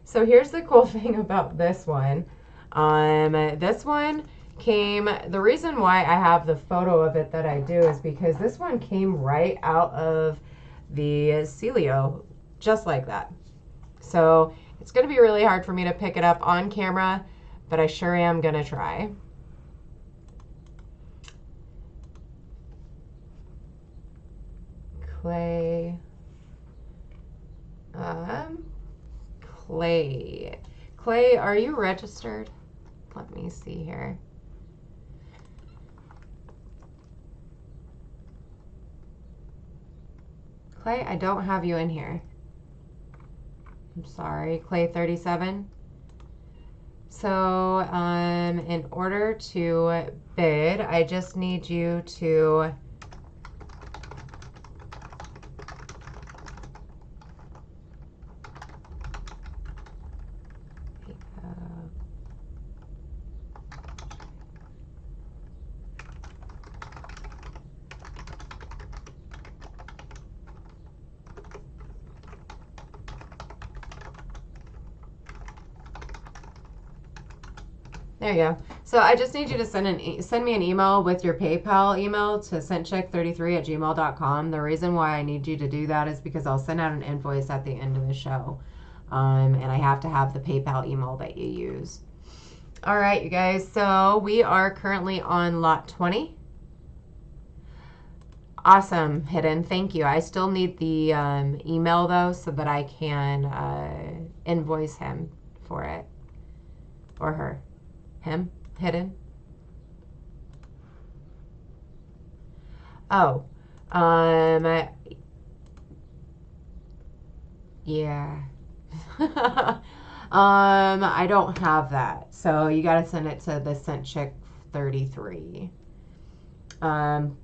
So here's the cool thing about this one. This one came, the reason why I have the photo of it that I do is because this one came right out of the Celio, just like that. So it's going to be really hard for me to pick it up on camera, but I sure am going to try. Clay. Clay, are you registered? Let me see here. Clay, I don't have you in here. I'm sorry, Clay 37. So, in order to bid, I just need you to there you go. So I just need you to send me an email with your PayPal email to sentcheck33@gmail.com. The reason why I need you to do that is because I'll send out an invoice at the end of the show. And I have to have the PayPal email that you use. All right, you guys. So we are currently on lot 20. Awesome, Hidden. Thank you. I still need the email, though, so that I can invoice him for it. Or her. Him? Hidden? Oh. Yeah. I don't have that. So you got to send it to the SentCheck33. And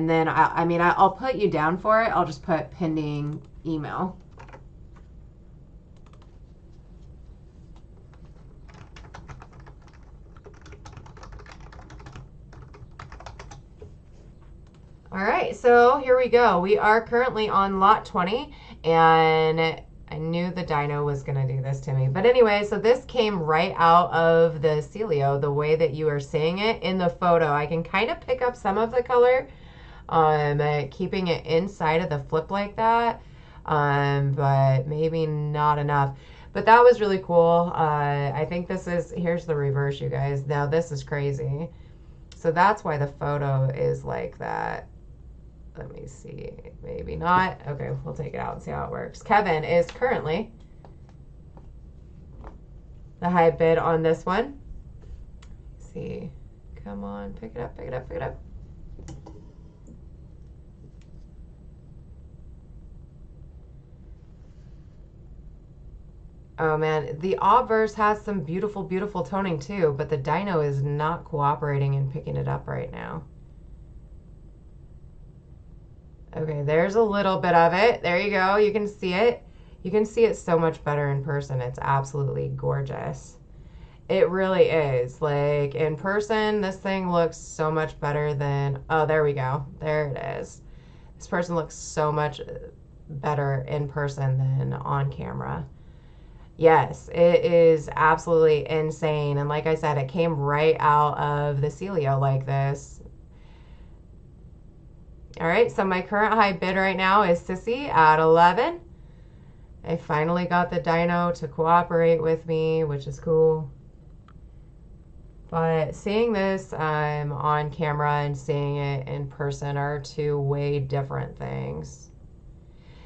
then I'll put you down for it. I'll just put pending email. All right, so here we go. We are currently on lot 20, and I knew the dyno was going to do this to me. But anyway, so this came right out of the Celio, the way that you are seeing it in the photo. I can kind of pick up some of the color, keeping it inside of the flip like that, but maybe not enough. But that was really cool. I think here's the reverse, you guys. Now this is crazy. So that's why the photo is like that. Let me see. Maybe not. Okay, we'll take it out and see how it works. Kevin is currently the high bid on this one. Let's see. Come on. Pick it up, pick it up, pick it up. Oh man, the obverse has some beautiful, beautiful toning too, but the dyno is not cooperating and picking it up right now. Okay, there's a little bit of it. There you go. You can see it. You can see it so much better in person. It's absolutely gorgeous. It really is. Like in person, this thing looks so much better than, oh, there we go. There it is. This person looks so much better in person than on camera. Yes, it is absolutely insane. And like I said, it came right out of the Celio like this. All right, so my current high bid right now is Sissy at 11. I finally got the dyno to cooperate with me, which is cool. But seeing this on camera and seeing it in person are two way different things.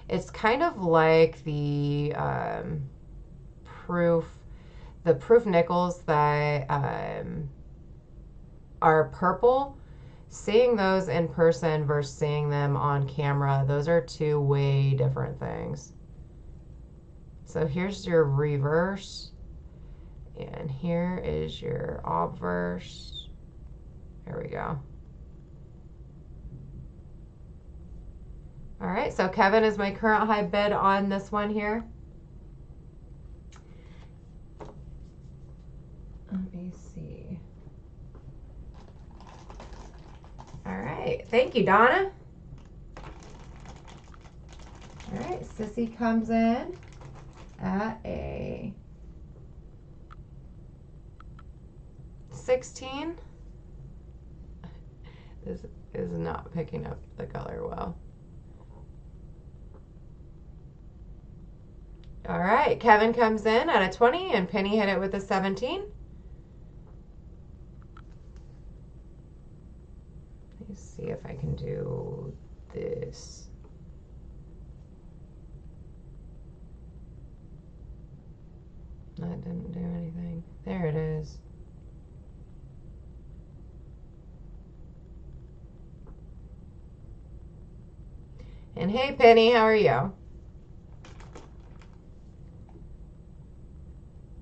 It's kind of like proof, the proof nickels that are purple. Seeing those in person versus seeing them on camera, those are two way different things. So here's your reverse, and here is your obverse. There we go. All right, so Kevin is my current high bid on this one here. Let me see. All right, thank you, Donna. All right, Sissy comes in at a 16. This is not picking up the color well. All right, Kevin comes in at a 20 and Penny hit it with a 17. Let's see if I can do this. That didn't do anything. There it is. And hey, Penny, how are you?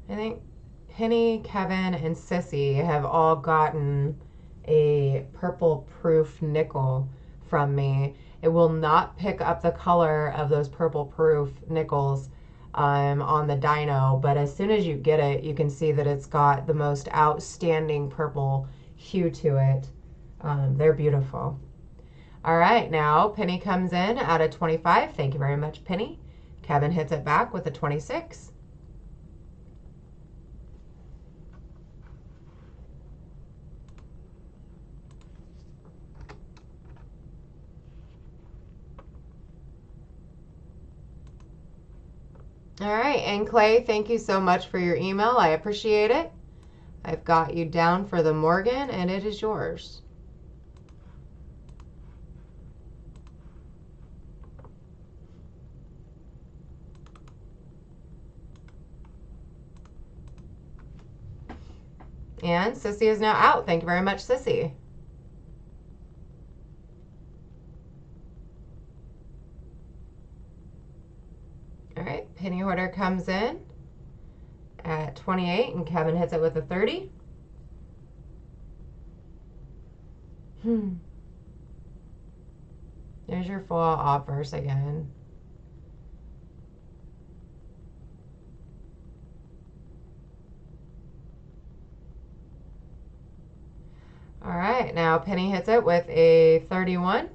I think Penny, Kevin, and Sissy have all gotten a purple proof nickel from me. It will not pick up the color of those purple proof nickels on the dyno, but as soon as you get it, you can see that it's got the most outstanding purple hue to it. They're beautiful. All right, now Penny comes in at a 25. Thank you very much, Penny. Kevin hits it back with a 26. All right, and Clay, thank you so much for your email. I appreciate it. I've got you down for the Morgan, and it is yours. And Sissy is now out. Thank you very much, Sissy. All right, Penny order comes in at 28, and Kevin hits it with a 30. There's your full obverse again. All right, now Penny hits it with a 31.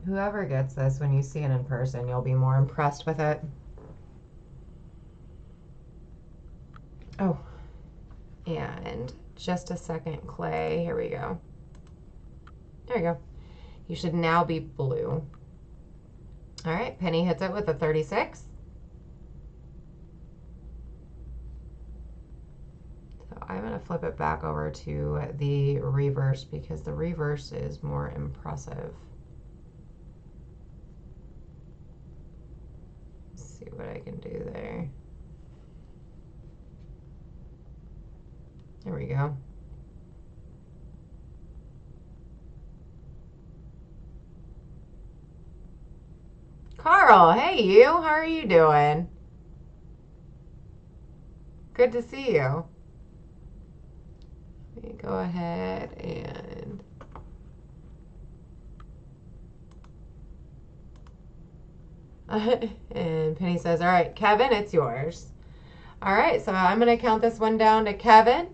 Whoever gets this, when you see it in person, you'll be more impressed with it. Oh, and just a second, Clay. Here we go. There you go. You should now be blue. All right, Penny hits it with a 36. So I'm going to flip it back over to the reverse because the reverse is more impressive. Let's see what I can do there. There we go. Carl, hey you, how are you doing? Good to see you. Let me go ahead and and Penny says, all right, Kevin, it's yours. All right, so I'm going to count this one down to Kevin.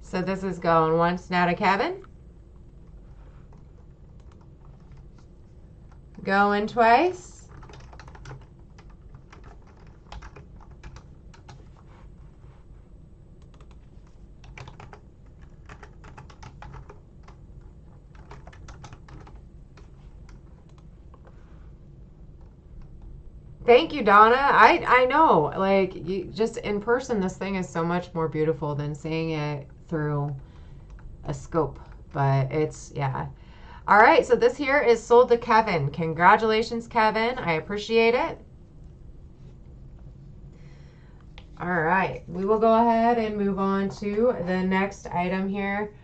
So this is going once now to Kevin. Going twice. Thank you, Donna. I know, like, you just in person, this thing is so much more beautiful than seeing it through a scope. But it's, yeah. All right, so this here is sold to Kevin. Congratulations, Kevin. I appreciate it. All right, we will go ahead and move on to the next item here.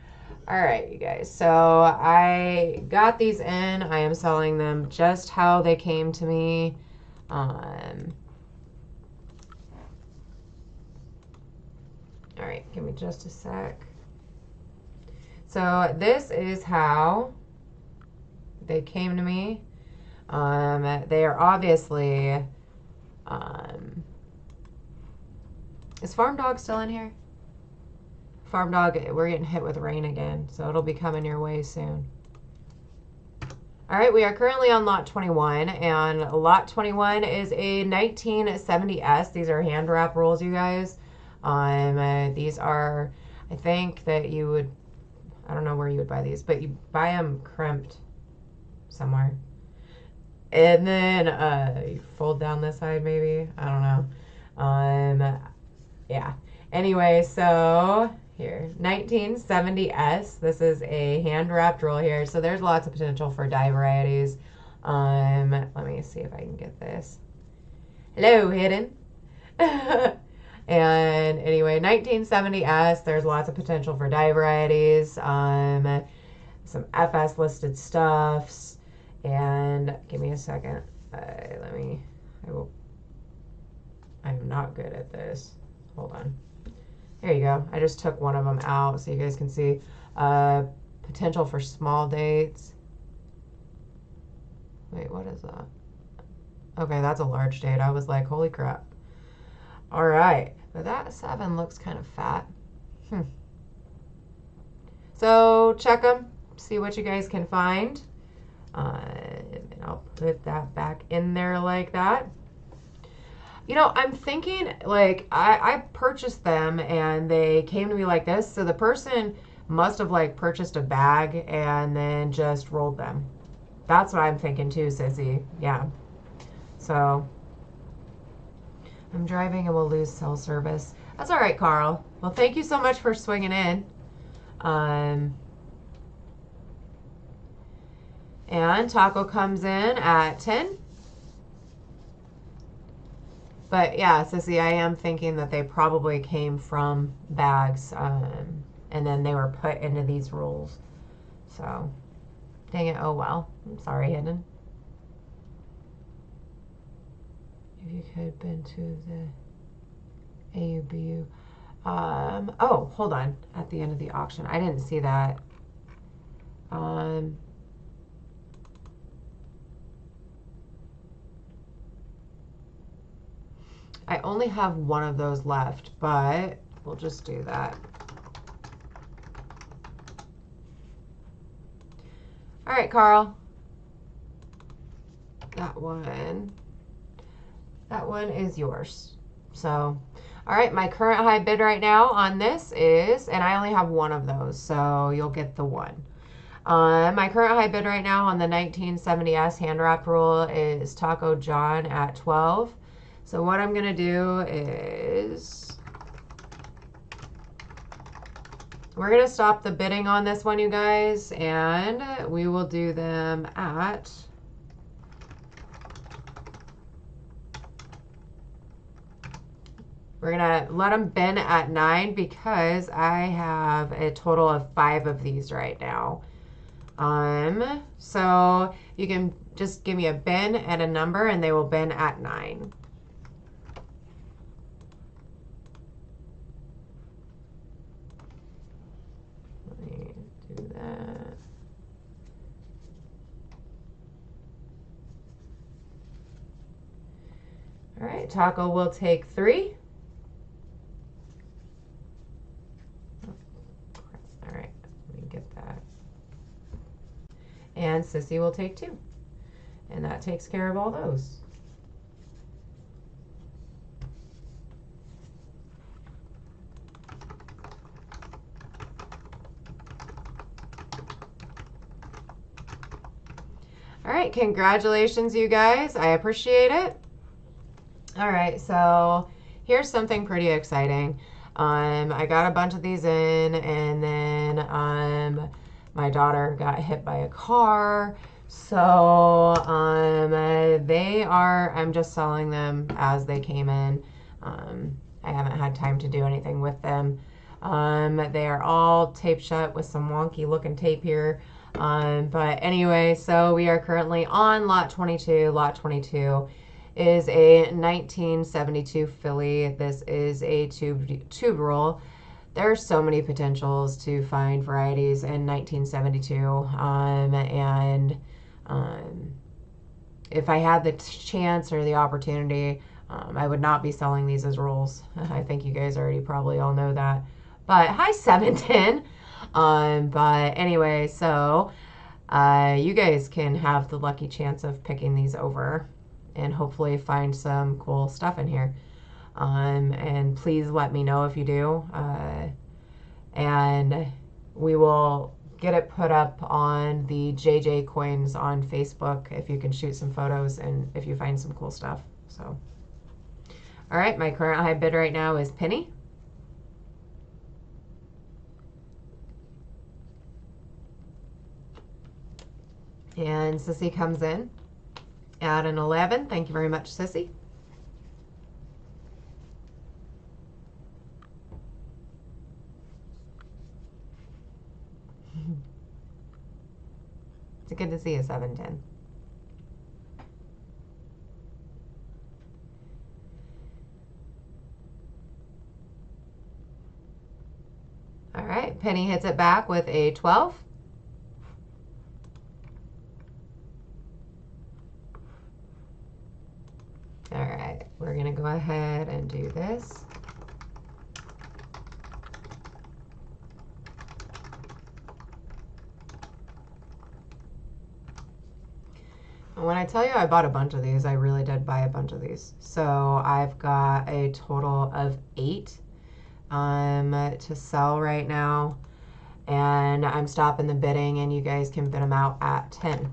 All right, you guys. So I got these in. I am selling them just how they came to me. All right, give me just a sec. So this is how they came to me. They are obviously, is Farm Dog still in here? Farm Dog, we're getting hit with rain again, so it'll be coming your way soon. All right, we are currently on lot 21, and lot 21 is a 1970S. These are hand wrap rolls, you guys. These are, I think that you would, I don't know where you would buy these, but you buy them crimped somewhere. And then you fold down this side maybe, I don't know. Yeah. Anyway, so here, 1970S. This is a hand wrapped roll here. So there's lots of potential for dye varieties. Let me see if I can get this. Hello, hidden. And anyway, 1970S. There's lots of potential for dye varieties. Some FS listed stuffs. And give me a second. I am not good at this. Hold on. There you go. I just took one of them out so you guys can see. Potential for small dates. Wait, what is that? Okay, that's a large date. I was like, holy crap. All right. But that 7 looks kind of fat. So check them. See what you guys can find. And I'll put that back in there like that. You know, I'm thinking, like, I purchased them and they came to me like this. So the person must have, like, purchased a bag and then just rolled them. That's what I'm thinking too, Sissy. Yeah. So I'm driving and we'll lose cell service. That's all right, Carl. Well, thank you so much for swinging in. And Taco comes in at 10. But yeah, Sissy, I am thinking that they probably came from bags and then they were put into these rolls. So, dang it, oh well. I'm sorry, Hidden. If you could have been to the AUBU. Oh, hold on. At the end of the auction. I didn't see that. I only have one of those left, but we'll just do that. All right, Carl. That one is yours. So, all right, my current high bid right now on this is, and I only have one of those, so you'll get the one. My current high bid right now on the 1970S hand wrapped roll is Taco John at 12. So what I'm gonna do is we're gonna stop the bidding on this one, you guys, and we will do them at we're gonna let them bin at 9 because I have a total of 5 of these right now. So you can just give me a bin and a number, and they will bin at 9. Let me do that. All right, Taco will take 3. All right, let me get that. And Sissy will take 2. And that takes care of all those. All right, congratulations, you guys. I appreciate it. All right, so here's something pretty exciting. I got a bunch of these in, and then my daughter got hit by a car. So I'm just selling them as they came in. I haven't had time to do anything with them. They are all taped shut with some wonky looking tape here. But anyway, so we are currently on lot 22. Lot 22 is a 1972 filly. This is a tube roll. There are so many potentials to find varieties in 1972. If I had the chance or the opportunity, I would not be selling these as rolls. I think you guys already probably all know that. But hi, 710. But anyway, so you guys can have the lucky chance of picking these over and hopefully find some cool stuff in here. And please let me know if you do. And we will get it put up on the JJ Coins on Facebook if you can shoot some photos and if you find some cool stuff. So, all right, my current high bid right now is Penny. And Sissy comes in at an 11. Thank you very much, Sissy. It's good to see you, 710. All right, Penny hits it back with a 12. All right, we're gonna go ahead and do this. When I tell you I bought a bunch of these, I really did buy a bunch of these. So I've got a total of 8 to sell right now. And I'm stopping the bidding, and you guys can bid them out at 10.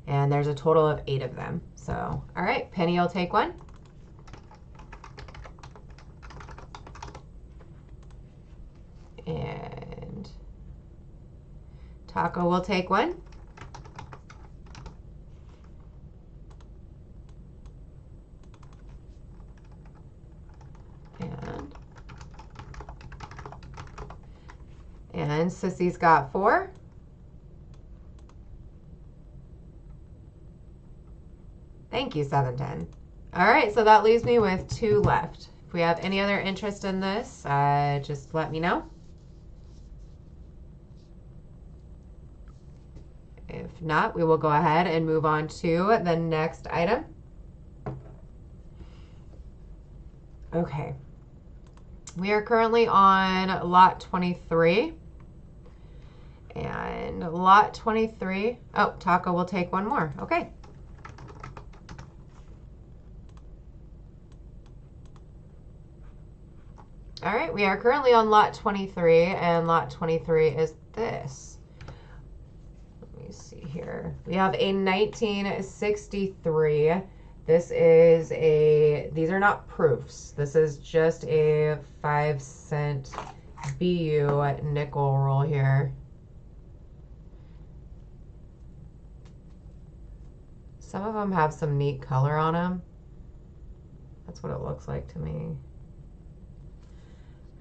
And there's a total of 8 of them. So, all right, Penny will take 1. And Taco will take 1. And Sissy's got 4. Thank you, 710. All right, so that leaves me with 2 left. If we have any other interest in this, just let me know. If not, we will go ahead and move on to the next item. Okay. We are currently on lot 23. And lot 23, oh, Taco will take 1 more. Okay. All right, we are currently on lot 23, and lot 23 is this. Let me see here. We have a 1963. This is these are not proofs. This is just a 5-cent BU nickel roll here. Some of them have some neat color on them. That's what it looks like to me.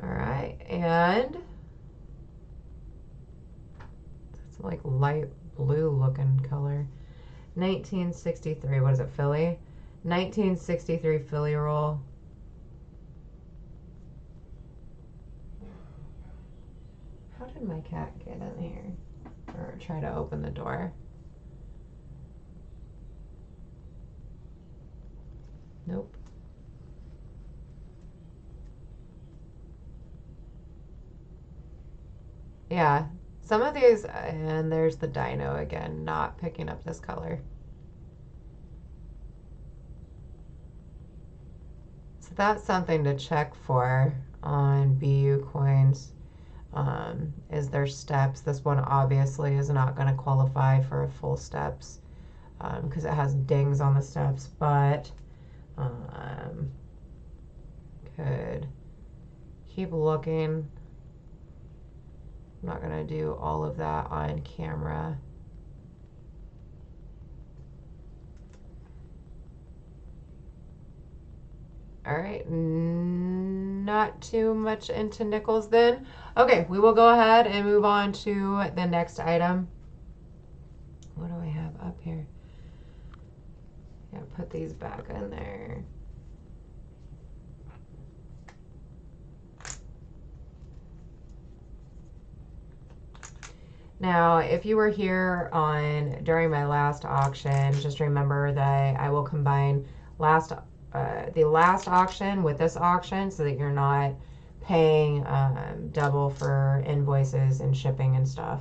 All right, and that's It's like light blue looking color. 1963, what is it, Philly? 1963 Philly roll. How did my cat get in here? Or try to open the door? Nope. Yeah, some of these, and there's the dino again, not picking up this color. So that's something to check for on BU coins, is their steps. This one obviously is not going to qualify for a full steps because it has dings on the steps, but could keep looking. I'm not going to do all of that on camera. All right, not too much into nickels then. Okay, we will go ahead and move on to the next item. What do I have up here? Yeah, put these back in there. Now, if you were here during my last auction, just remember that I will combine the last auction with this auction so that you're not paying double for invoices and shipping and stuff.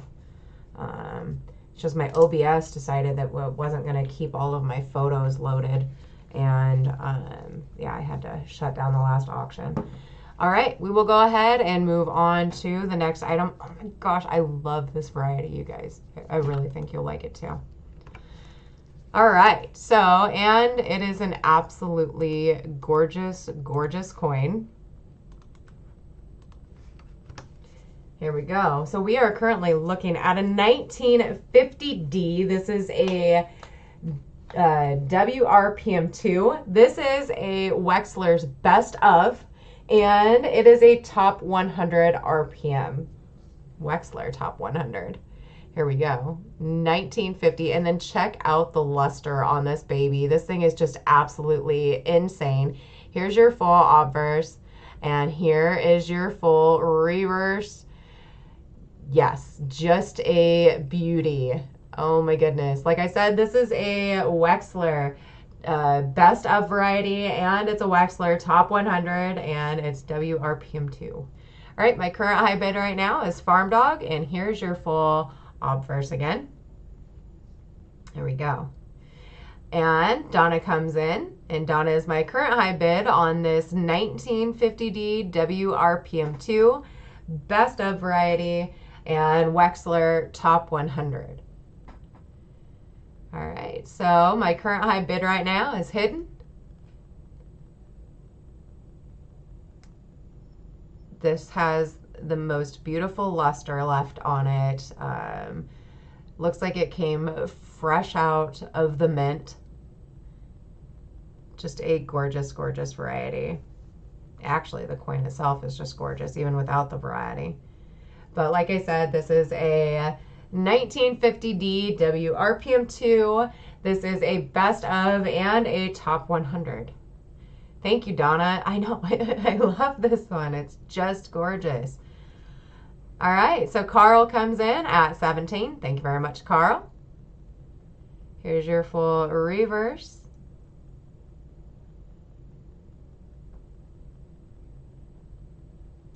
It's just my OBS decided that wasn't going to keep all of my photos loaded, and yeah, I had to shut down the last auction. All right, we will go ahead and move on to the next item. Oh my gosh, I love this variety, you guys. I really think you'll like it too. All right, so, and it is an absolutely gorgeous, gorgeous coin. Here we go. So we are currently looking at a 1950D. This is a WRPM2. This is a Wexler's best of, and it is a top 100 RPM. Wexler top 100. Here we go, 1950, and then check out the luster on this baby. This thing is just absolutely insane. Here's your full obverse, and here is your full reverse. Yes, just a beauty. Oh my goodness. Like I said, this is a Wexler best of variety, and it's a Wexler top 100, and it's WRPM2. All right, my current high bid right now is Farm Dog, and here's your full obverse again. There we go. And Donna comes in, and Donna is my current high bid on this 1950D WRPM2 best of variety and Wexler top 100. All right, so my current high bid right now is hidden. This has the most beautiful luster left on it. Looks like it came fresh out of the mint. Just a gorgeous, gorgeous variety. Actually, the coin itself is just gorgeous, even without the variety. But like I said, this is a 1950D WRPM2. This is a best of and a top 100. Thank you, Donna. I know, I love this one. It's just gorgeous. All right, so Carl comes in at 17. Thank you very much, Carl. Here's your full reverse.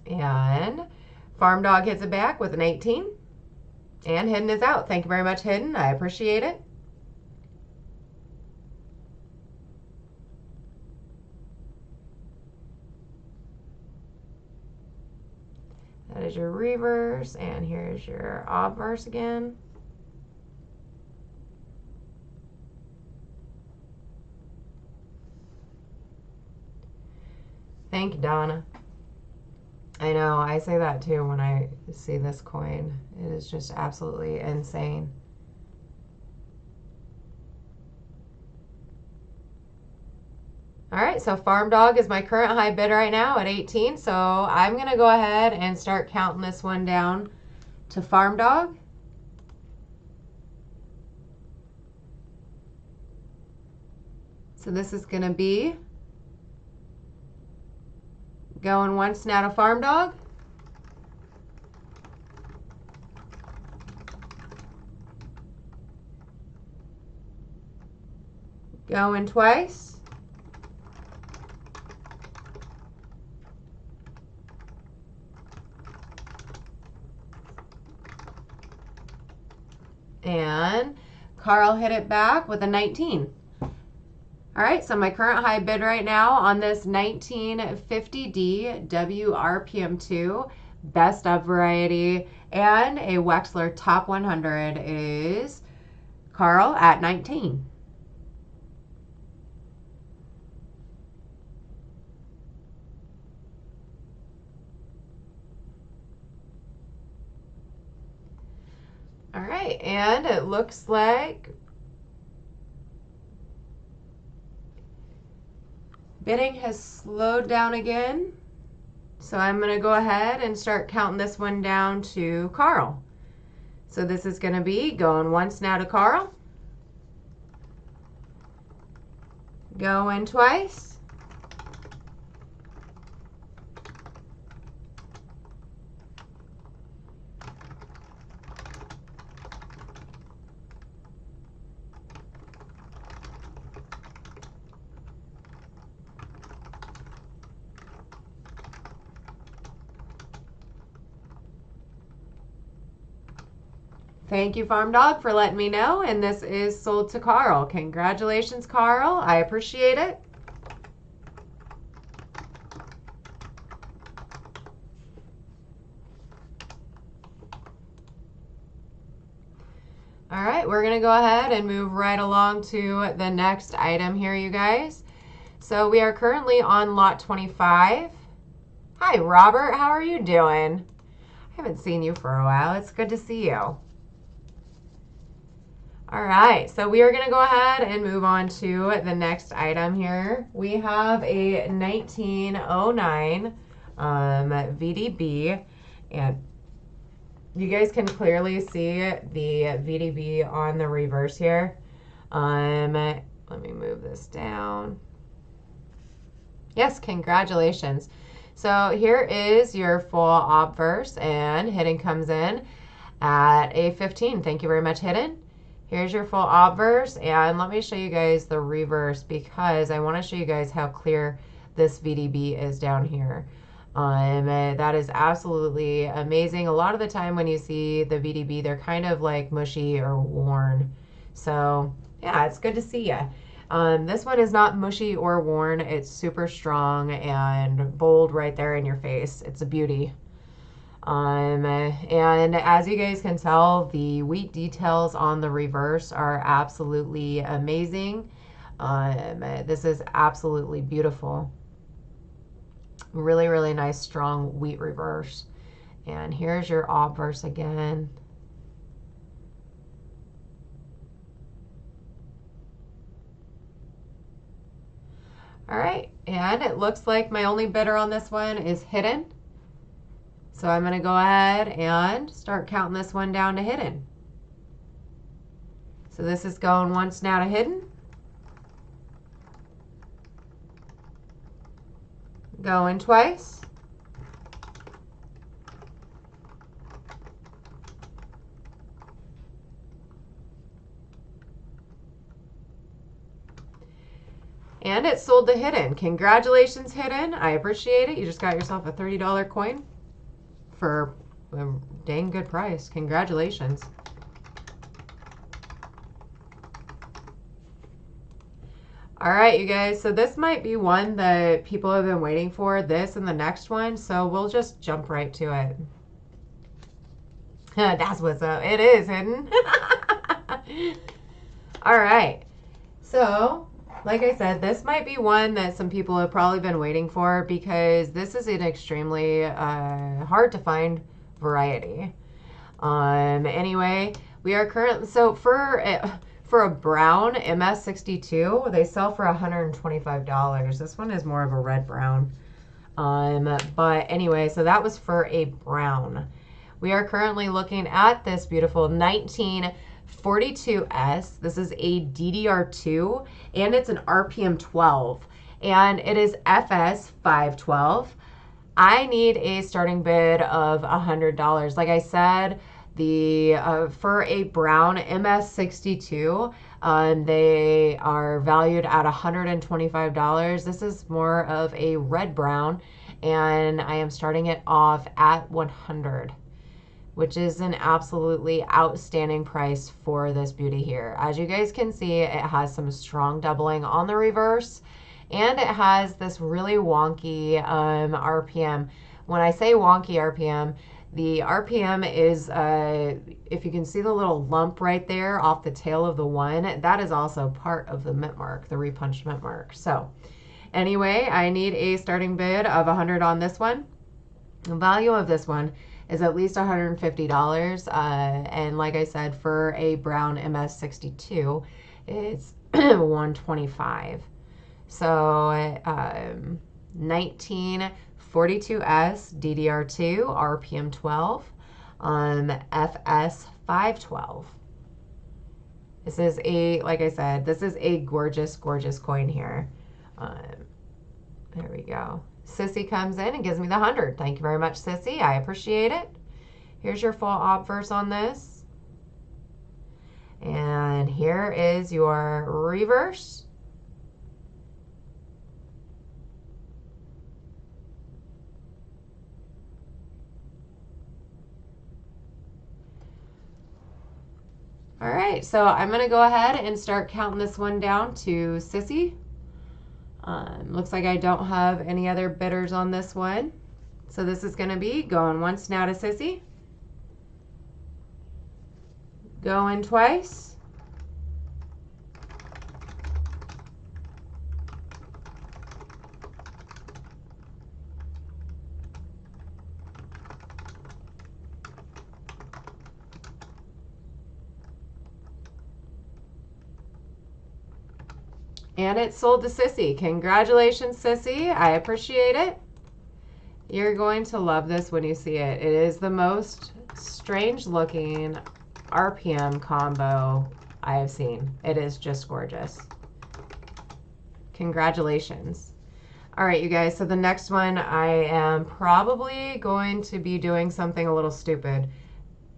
And Farm Dog hits it back with an 18. And Hidden is out. Thank you very much, Hidden. I appreciate it. That is your reverse, and here's your obverse again. Thank you, Donna. I know, I say that too when I see this coin. It is just absolutely insane. All right, so Farm Dog is my current high bid right now at 18. So I'm gonna go ahead and start counting this one down to Farm Dog. So this is going to be going once now to Farm Dog. Going twice. And Carl hit it back with a 19. All right, so my current high bid right now on this 1950D WRPM2 best of variety and a Wexler top 100 is Carl at 19. All right, and it looks like bidding has slowed down again. So I'm going to go ahead and start counting this one down to Carl. So this is going to be going once now to Carl. Going twice. Thank you, Farm Dog, for letting me know. And this is sold to Carl. Congratulations, Carl. I appreciate it. All right, we're going to go ahead and move right along to the next item here, you guys. So we are currently on lot 25. Hi, Robert. How are you doing? I haven't seen you for a while. It's good to see you. All right, so we are going to go ahead and move on to the next item here. We have a 1909 VDB, and you guys can clearly see the VDB on the reverse here. Let me move this down. Yes, congratulations. So here is your full obverse, and Hidden comes in at a 15. Thank you very much, Hidden. Here's your full obverse, and let me show you guys the reverse because I want to show you guys how clear this VDB is down here. That is absolutely amazing. A lot of the time when you see the VDB, they're kind of like mushy or worn. So yeah, it's good to see you. This one is not mushy or worn. It's super strong and bold right there in your face. It's a beauty. And as you guys can tell, the wheat details on the reverse are absolutely amazing. This is absolutely beautiful. Really, really nice, strong wheat reverse. And here's your obverse again. All right, and it looks like my only bidder on this one is Hidden. So I'm going to go ahead and start counting this one down to Hidden. So this is going once now to Hidden. Going twice. And it sold to Hidden. Congratulations, Hidden. I appreciate it. You just got yourself a $30 coin for a dang good price. Congratulations. All right, you guys. So this might be one that people have been waiting for, this and the next one. So we'll just jump right to it. That's what's up. It is Hidden. All right. So like I said, this might be one that some people have probably been waiting for because this is an extremely hard to find variety. Anyway, we are currently, so for a brown MS62, they sell for $125. This one is more of a red brown. But anyway, so that was for a brown. We are currently looking at this beautiful 19 42S. This is a DDR2 and it's an RPM 12 and it is FS 512. I need a starting bid of $100. Like I said, the for a brown MS62, they are valued at $125. This is more of a red brown, and I am starting it off at 100, which is an absolutely outstanding price for this beauty here. As you guys can see, it has some strong doubling on the reverse, and it has this really wonky RPM. When I say wonky RPM, the RPM is, if you can see the little lump right there off the tail of the one, that is also part of the mint mark, the repunched mint mark. So anyway, I need a starting bid of 100 on this one. The value of this one is at least $150. And like I said, for a brown MS62, it's 125. So 1942S DDR2 RPM 12 FS 512. This is a, like I said, this is a gorgeous, gorgeous coin here. There we go. Sissy comes in and gives me the 100. Thank you very much, Sissy. I appreciate it. Here's your full obverse on this. And here is your reverse. All right, so I'm going to go ahead and start counting this one down to Sissy. Looks like I don't have any other bidders on this one. So this is going to be going once now to Sissy. Going twice. And it sold to Sissy. Congratulations, Sissy. I appreciate it. You're going to love this when you see it. It is the most strange looking RPM combo I have seen. It is just gorgeous. Congratulations. All right, you guys. So the next one, I am probably going to be doing something a little stupid.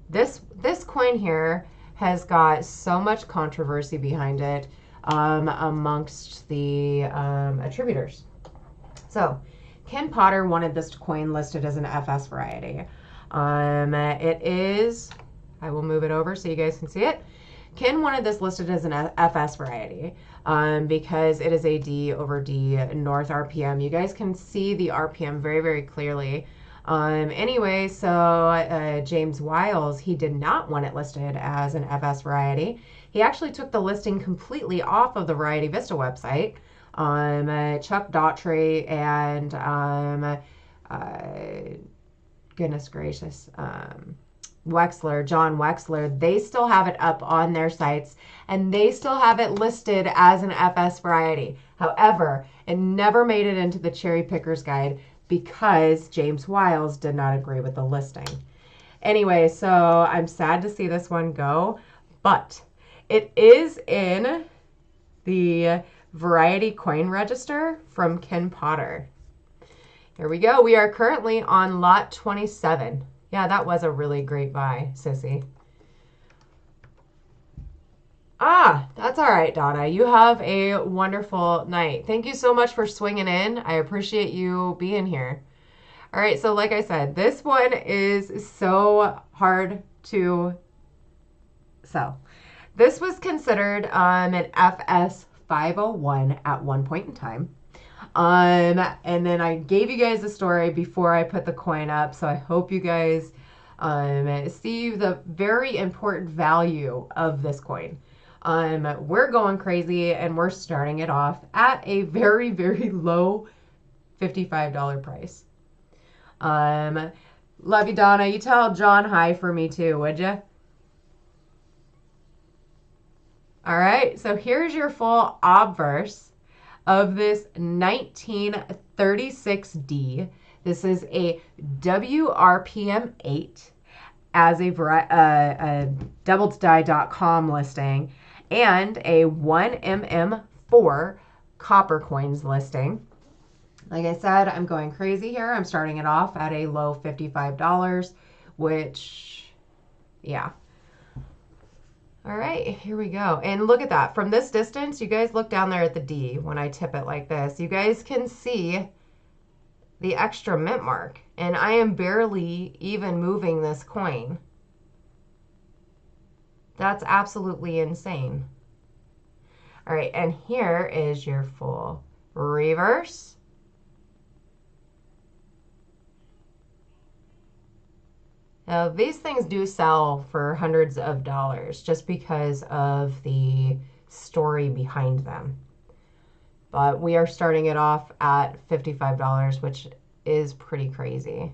This coin here has got so much controversy behind it. Amongst the attributors. So Ken Potter wanted this coin listed as an FS variety. It is, I will move it over so you guys can see it. Ken wanted this listed as an FS variety because it is a D over D North RPM. You guys can see the RPM very, very clearly. Anyway, so James Wiles, he did not want it listed as an FS variety. He actually took the listing completely off of the Variety Vista website. Chuck Daughtry and goodness gracious, Wexler, John Wexler, they still have it up on their sites and they still have it listed as an FS variety. However, it never made it into the Cherry Picker's Guide because James Wiles did not agree with the listing. Anyway, so I'm sad to see this one go, but it is in the Variety Coin Register from Ken Potter. Here we go. We are currently on lot 27. Yeah, that was a really great buy, Sissy. Ah, that's all right, Donna. You have a wonderful night. Thank you so much for swinging in. I appreciate you being here. All right, so like I said, this one is so hard to sell. This was considered an FS 501 at one point in time. And then I gave you guys the story before I put the coin up, so I hope you guys see the very important value of this coin. We're going crazy and we're starting it off at a very, very low $55 price. Love you, Donna. You tell John hi for me too, would you? All right, so here's your full obverse of this 1936D. This is a WRPM 8 as a doubledie.com listing and a 1mm4 copper coins listing. Like I said, I'm going crazy here. I'm starting it off at a low $55, which, yeah. All right, here we go. And look at that. From this distance, you guys look down there at the D when I tip it like this. You guys can see the extra mint mark. And I am barely even moving this coin. That's absolutely insane. All right, and here is your full reverse. Now, these things do sell for hundreds of dollars just because of the story behind them. But we are starting it off at $55, which is pretty crazy.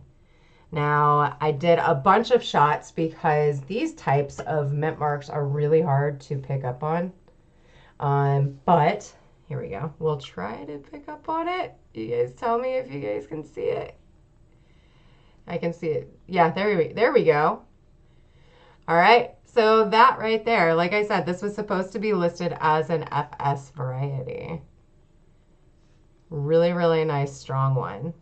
Now, I did a bunch of shots because these types of mint marks are really hard to pick up on. But here we go. We'll try to pick up on it. You guys tell me if you guys can see it. I can see it. Yeah, there we go. All right, so that right there, like I said, this was supposed to be listed as an FS variety. Really, really nice, strong one.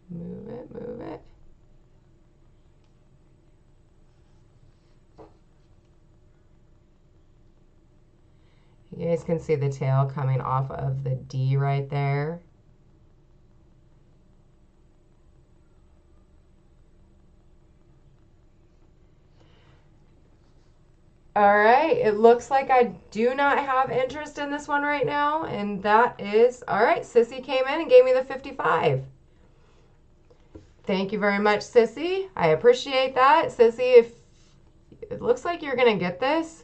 Move it, move it. You guys can see the tail coming off of the D right there. All right, it looks like I do not have interest in this one right now, and that is, all right, Sissy came in and gave me the 55. Thank you very much, Sissy. I appreciate that. Sissy, if it looks like you're going to get this,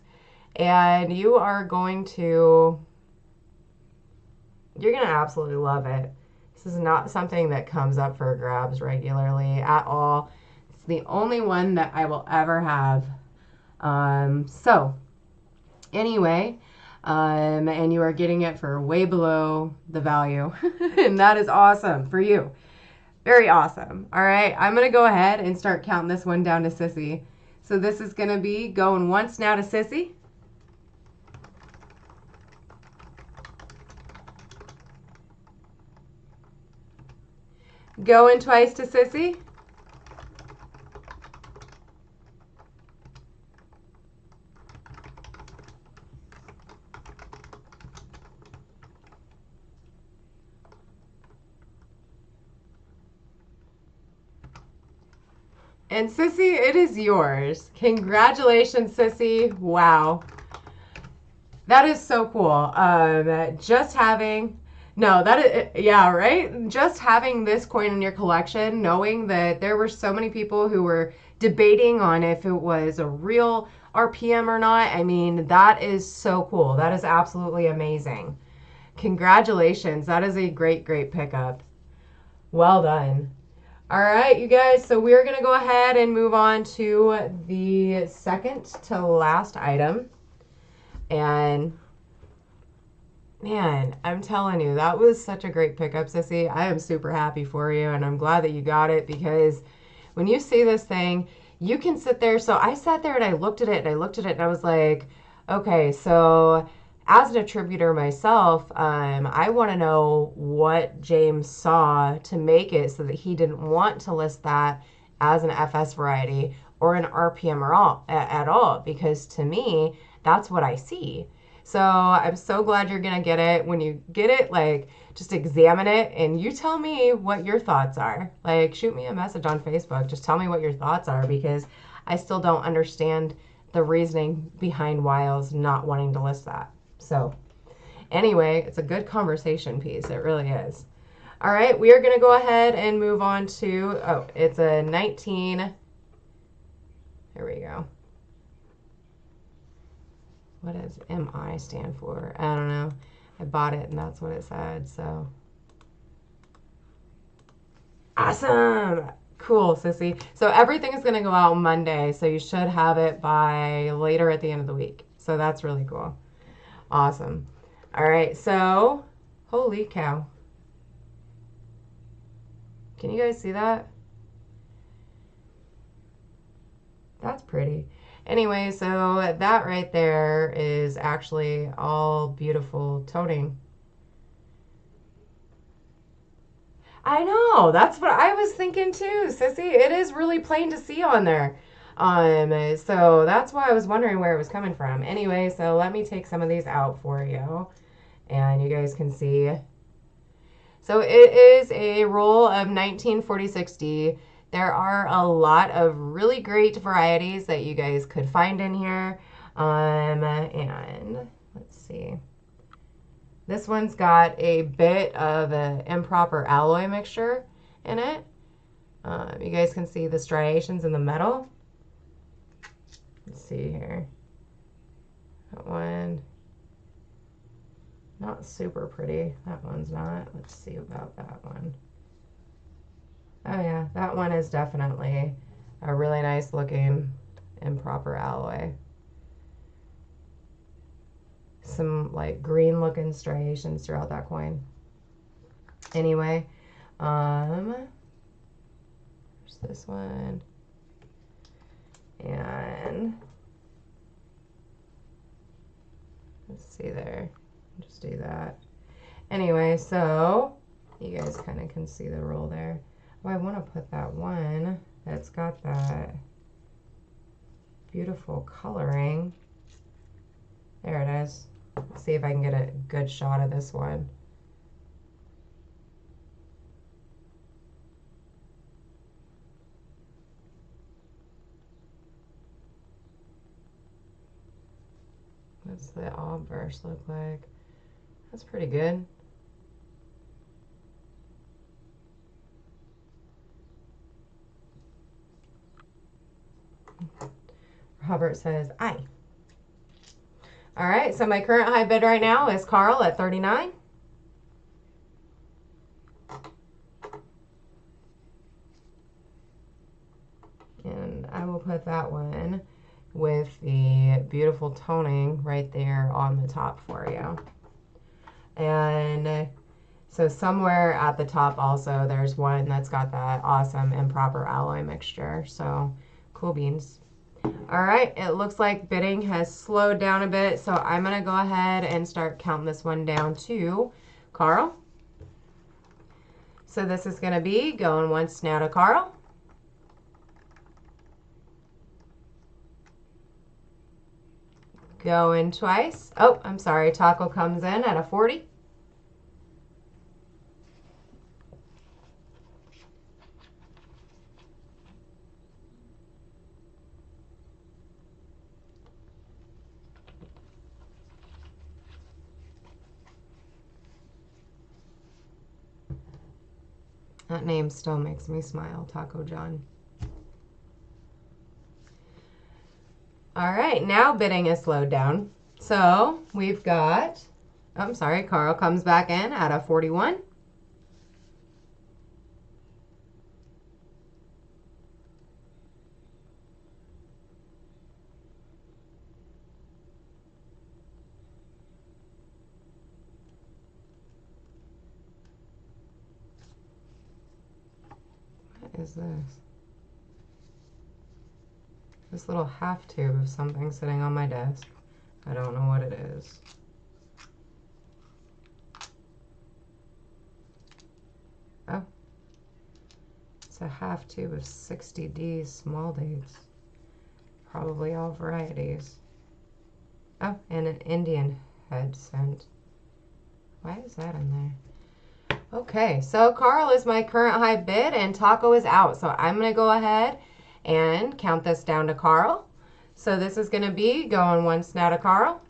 and you're going to absolutely love it. This is not something that comes up for grabs regularly at all. It's the only one that I will ever have. So anyway, and you are getting it for way below the value, and that is awesome for you. Very awesome. All right, I'm going to go ahead and start counting this one down to Sissy. So this is going to be going once now to Sissy. Going twice to Sissy. And Sissy, it is yours. Congratulations, Sissy. Wow. That is so cool. Just having, no, that is, yeah, right? Just having this coin in your collection, knowing that there were so many people who were debating on if it was a real RPM or not. I mean, that is so cool. That is absolutely amazing. Congratulations. That is a great, great pickup. Well done. All right, you guys, so we're going to go ahead and move on to the second to last item. And man, I'm telling you, that was such a great pickup, Sissy. I am super happy for you, and I'm glad that you got it, because when you see this thing, you can sit there. So I sat there and I looked at it and I looked at it and I was like, okay, so as an attributor myself, I want to know what James saw to make it so that he didn't want to list that as an FS variety or an RPM at all, because to me, that's what I see. So I'm so glad you're going to get it. When you get it, like, just examine it and you tell me what your thoughts are. Like, shoot me a message on Facebook. Just tell me what your thoughts are, because I still don't understand the reasoning behind Wiles not wanting to list that. So anyway, it's a good conversation piece. It really is. All right, we are going to go ahead and move on to, oh, it's a 19. Here we go. What does MI stand for? I don't know. I bought it and that's what it said, so. Awesome. Cool, Sissy. So everything is going to go out Monday, so you should have it by later at the end of the week. So that's really cool. Awesome. All right, so holy cow. Can you guys see that? That's pretty. Anyway, so that right there is actually all beautiful toning. I know, that's what I was thinking too, Sissy. It is really plain to see on there. So that's why I was wondering where it was coming from. Anyway, so let me take some of these out for you, and you guys can see. So it is a roll of 1940-60. There are a lot of really great varieties that you guys could find in here. And let's see. This one's got a bit of an improper alloy mixture in it. You guys can see the striations in the metal. Let's see here. That one, not super pretty. That one's not. Let's see about that one. Oh yeah, that one is definitely a really nice looking improper alloy. Some like green looking striations throughout that coin. Anyway, there's this one. And let's see there. Just do that. Anyway, so you guys kind of can see the roll there. Oh, I want to put that one that's got that beautiful coloring. There it is. Let's see if I can get a good shot of this one. What's the obverse look like? That's pretty good. Robert says, aye. All right, so my current high bid right now is Carl at 39. And I will put that one with the beautiful toning right there on the top for you. And so somewhere at the top also there's one that's got that awesome improper alloy mixture. So cool beans. All right, it looks like bidding has slowed down a bit, so I'm going to go ahead and start counting this one down to Carl. So this is going to be going once now to Carl. Going twice. Oh, I'm sorry, Taco comes in at a 40. That name still makes me smile, Taco John. All right, now bidding is slowed down. So we've got, oh, I'm sorry, Carl comes back in at a 41. What is this? This little half tube of something sitting on my desk. I don't know what it is. Oh. It's a half tube of 60D small dates. Probably all varieties. Oh, and an Indian head scent. Why is that in there? Okay, so Carl is my current high bid and Taco is out. So I'm going to go ahead and count this down to Carl. So this is going to be going once now to Carl.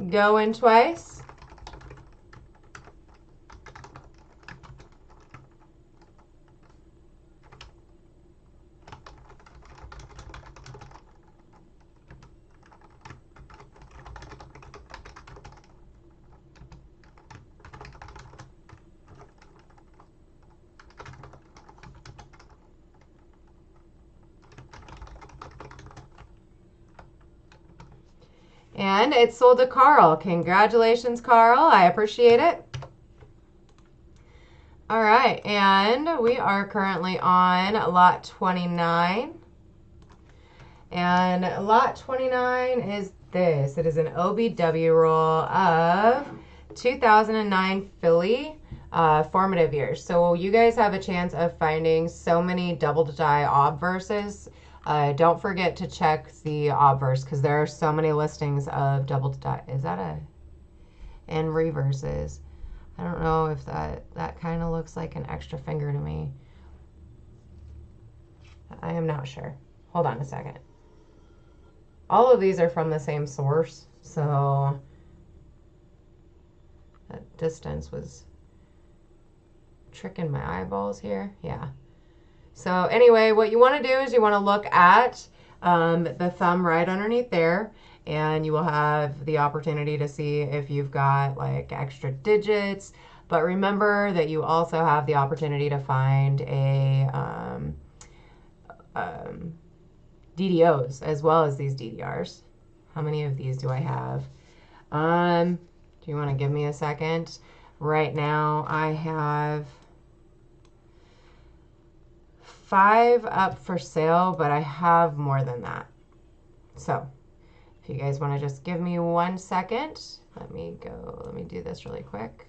Going twice. And it's sold to Carl. Congratulations, Carl. I appreciate it. All right, and we are currently on lot 29. And lot 29 is this. It is an OBW roll of 2009 Philly formative years. So you guys have a chance of finding so many double die obverses. Don't forget to check the obverse because there are so many listings of double die. Is that a and reverses? I don't know if that kind of looks like an extra finger to me. I am not sure. Hold on a second. All of these are from the same source, so that distance was tricking my eyeballs here. Yeah. So anyway, what you want to do is you want to look at the thumb right underneath there, and you will have the opportunity to see if you've got like extra digits. But remember that you also have the opportunity to find a DDOs as well as these DDRs. How many of these do I have? Do you want to give me a second? Right now I have 5 up for sale, but I have more than that. So if you guys want to just give me 1 second, let me do this really quick.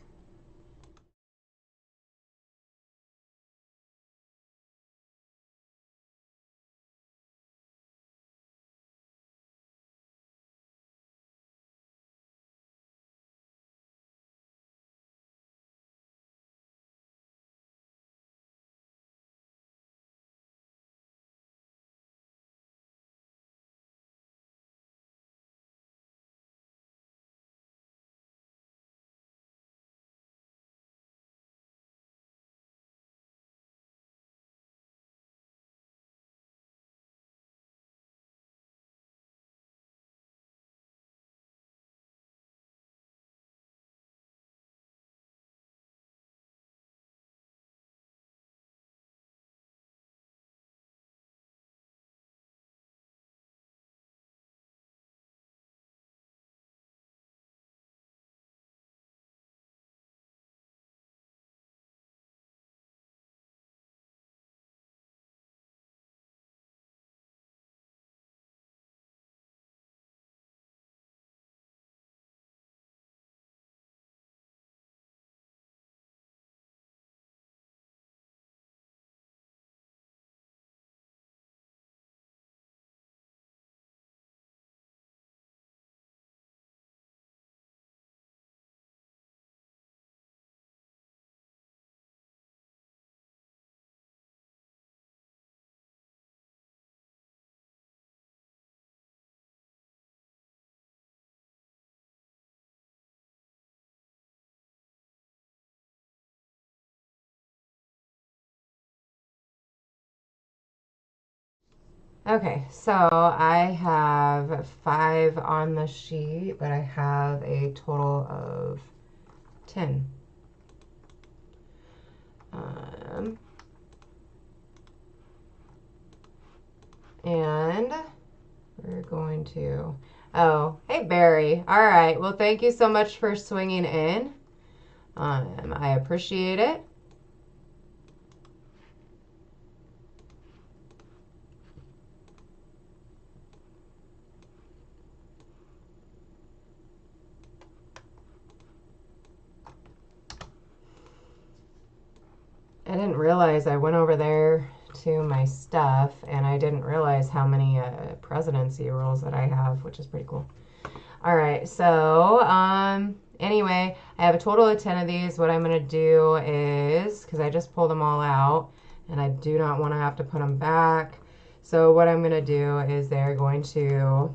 Okay, so I have 5 on the sheet, but I have a total of 10. And we're going to, oh, hey Barry. All right, well, thank you so much for swinging in. I appreciate it. I didn't realize I went over there to my stuff and I didn't realize how many presidency rolls that I have, which is pretty cool. All right, so anyway, I have a total of 10 of these. What I'm going to do is, because I just pulled them all out and I do not want to have to put them back. So what I'm going to do is they're going to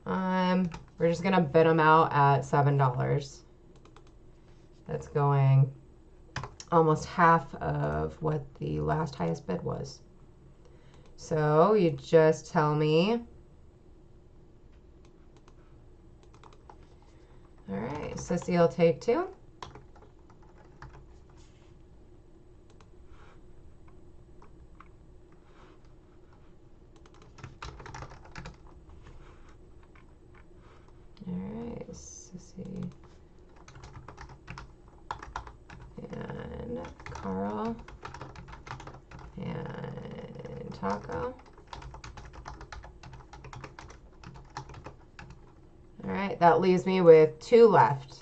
we're just going to bid them out at $7. That's going almost half of what the last highest bid was. So you just tell me. All right, Sissy will take 2. All right, Sissy Taco. All right, that leaves me with 2 left.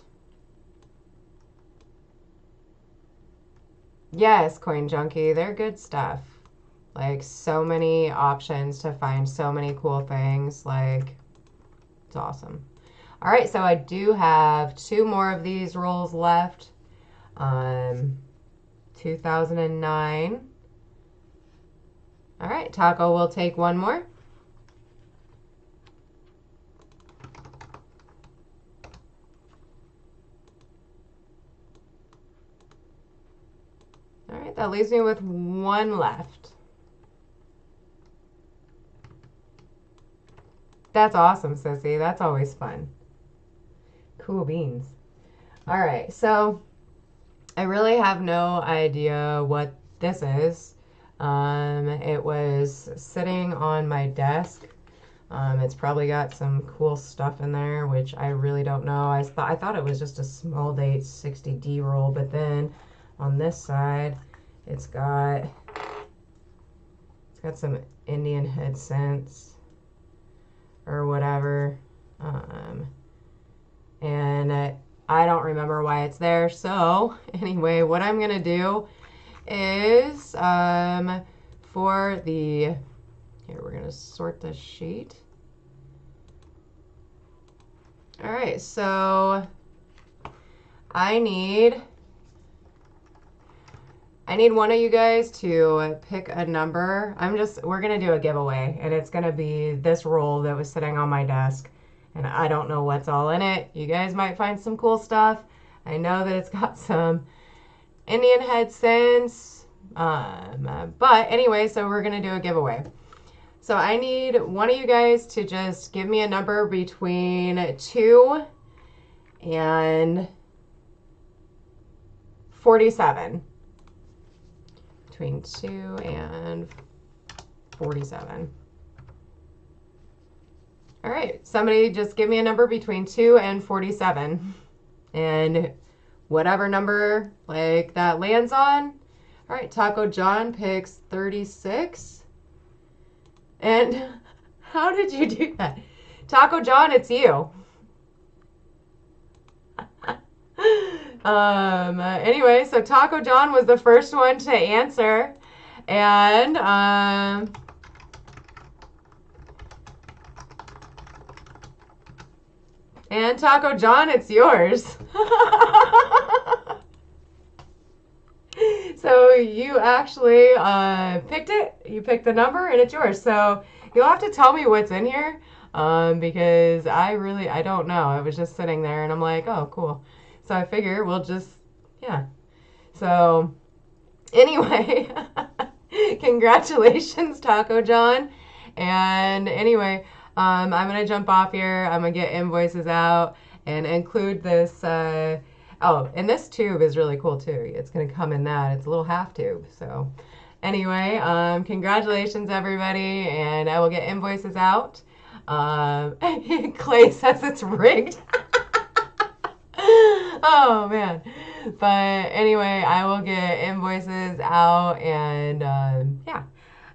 Yes, Coin Junkie, they're good stuff. Like, so many options to find so many cool things. Like, it's awesome. All right, so I do have 2 more of these rolls left. 2009. All right, Taco will take 1 more. All right, that leaves me with 1 left. That's awesome, Sissy. That's always fun. Cool beans. All right, so I really have no idea what this is. It was sitting on my desk. It's probably got some cool stuff in there, which I really don't know. I thought it was just a small date 60D roll, but then on this side, it's got some Indian head scents or whatever. And I don't remember why it's there. So anyway, what I'm gonna do is for the here, we're gonna sort this sheet. All right, so I need one of you guys to pick a number. We're gonna do a giveaway, and it's gonna be this roll that was sitting on my desk, and I don't know what's all in it. You guys might find some cool stuff. I know that it's got some Indian head scents, but anyway, so we're gonna do a giveaway. So I need one of you guys to just give me a number between 2 and 47. Between 2 and 47. All right, somebody just give me a number between 2 and 47. And whatever number like that lands on. All right, Taco John picks 36. And how did you do that? Taco John, it's you. Anyway, so Taco John was the first one to answer. And Taco John, it's yours. So you actually picked it. You picked the number, and it's yours. So you'll have to tell me what's in here because I don't know. It was just sitting there, and I'm like, oh, cool. So I figure we'll just, yeah. So anyway, congratulations, Taco John. And anyway, I'm going to jump off here. I'm going to get invoices out and include this. Oh, and this tube is really cool too. It's going to come in that. It's a little half tube. So anyway, congratulations, everybody. And I will get invoices out. Clay says it's rigged. Oh, man. But anyway, I will get invoices out. And yeah.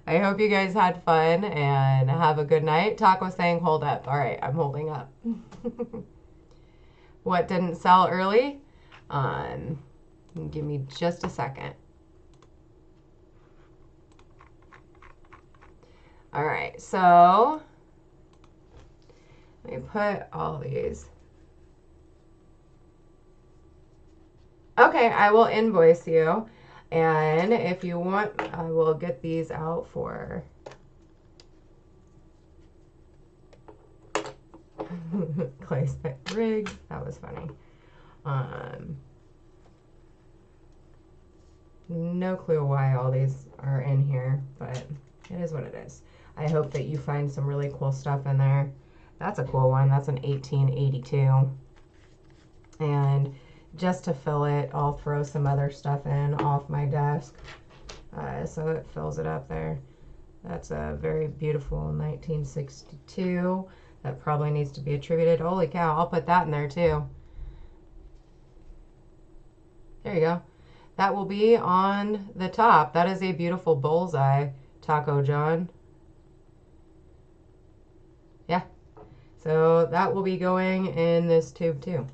I hope you guys had fun and have a good night. Taco saying hold up. All right, I'm holding up. What didn't sell early? Give me just a second. All right, so let me put all these. Okay, I will invoice you. And if you want, I will get these out for Clay Spit Rig. That was funny. No clue why all these are in here, but it is what it is. I hope that you find some really cool stuff in there. That's a cool one. That's an 1882. And just to fill it, I'll throw some other stuff in off my desk so it fills it up there. That's a very beautiful 1962 that probably needs to be attributed. Holy cow, I'll put that in there too. There you go. That will be on the top. That is a beautiful bullseye Taco John. Yeah. So that will be going in this tube too.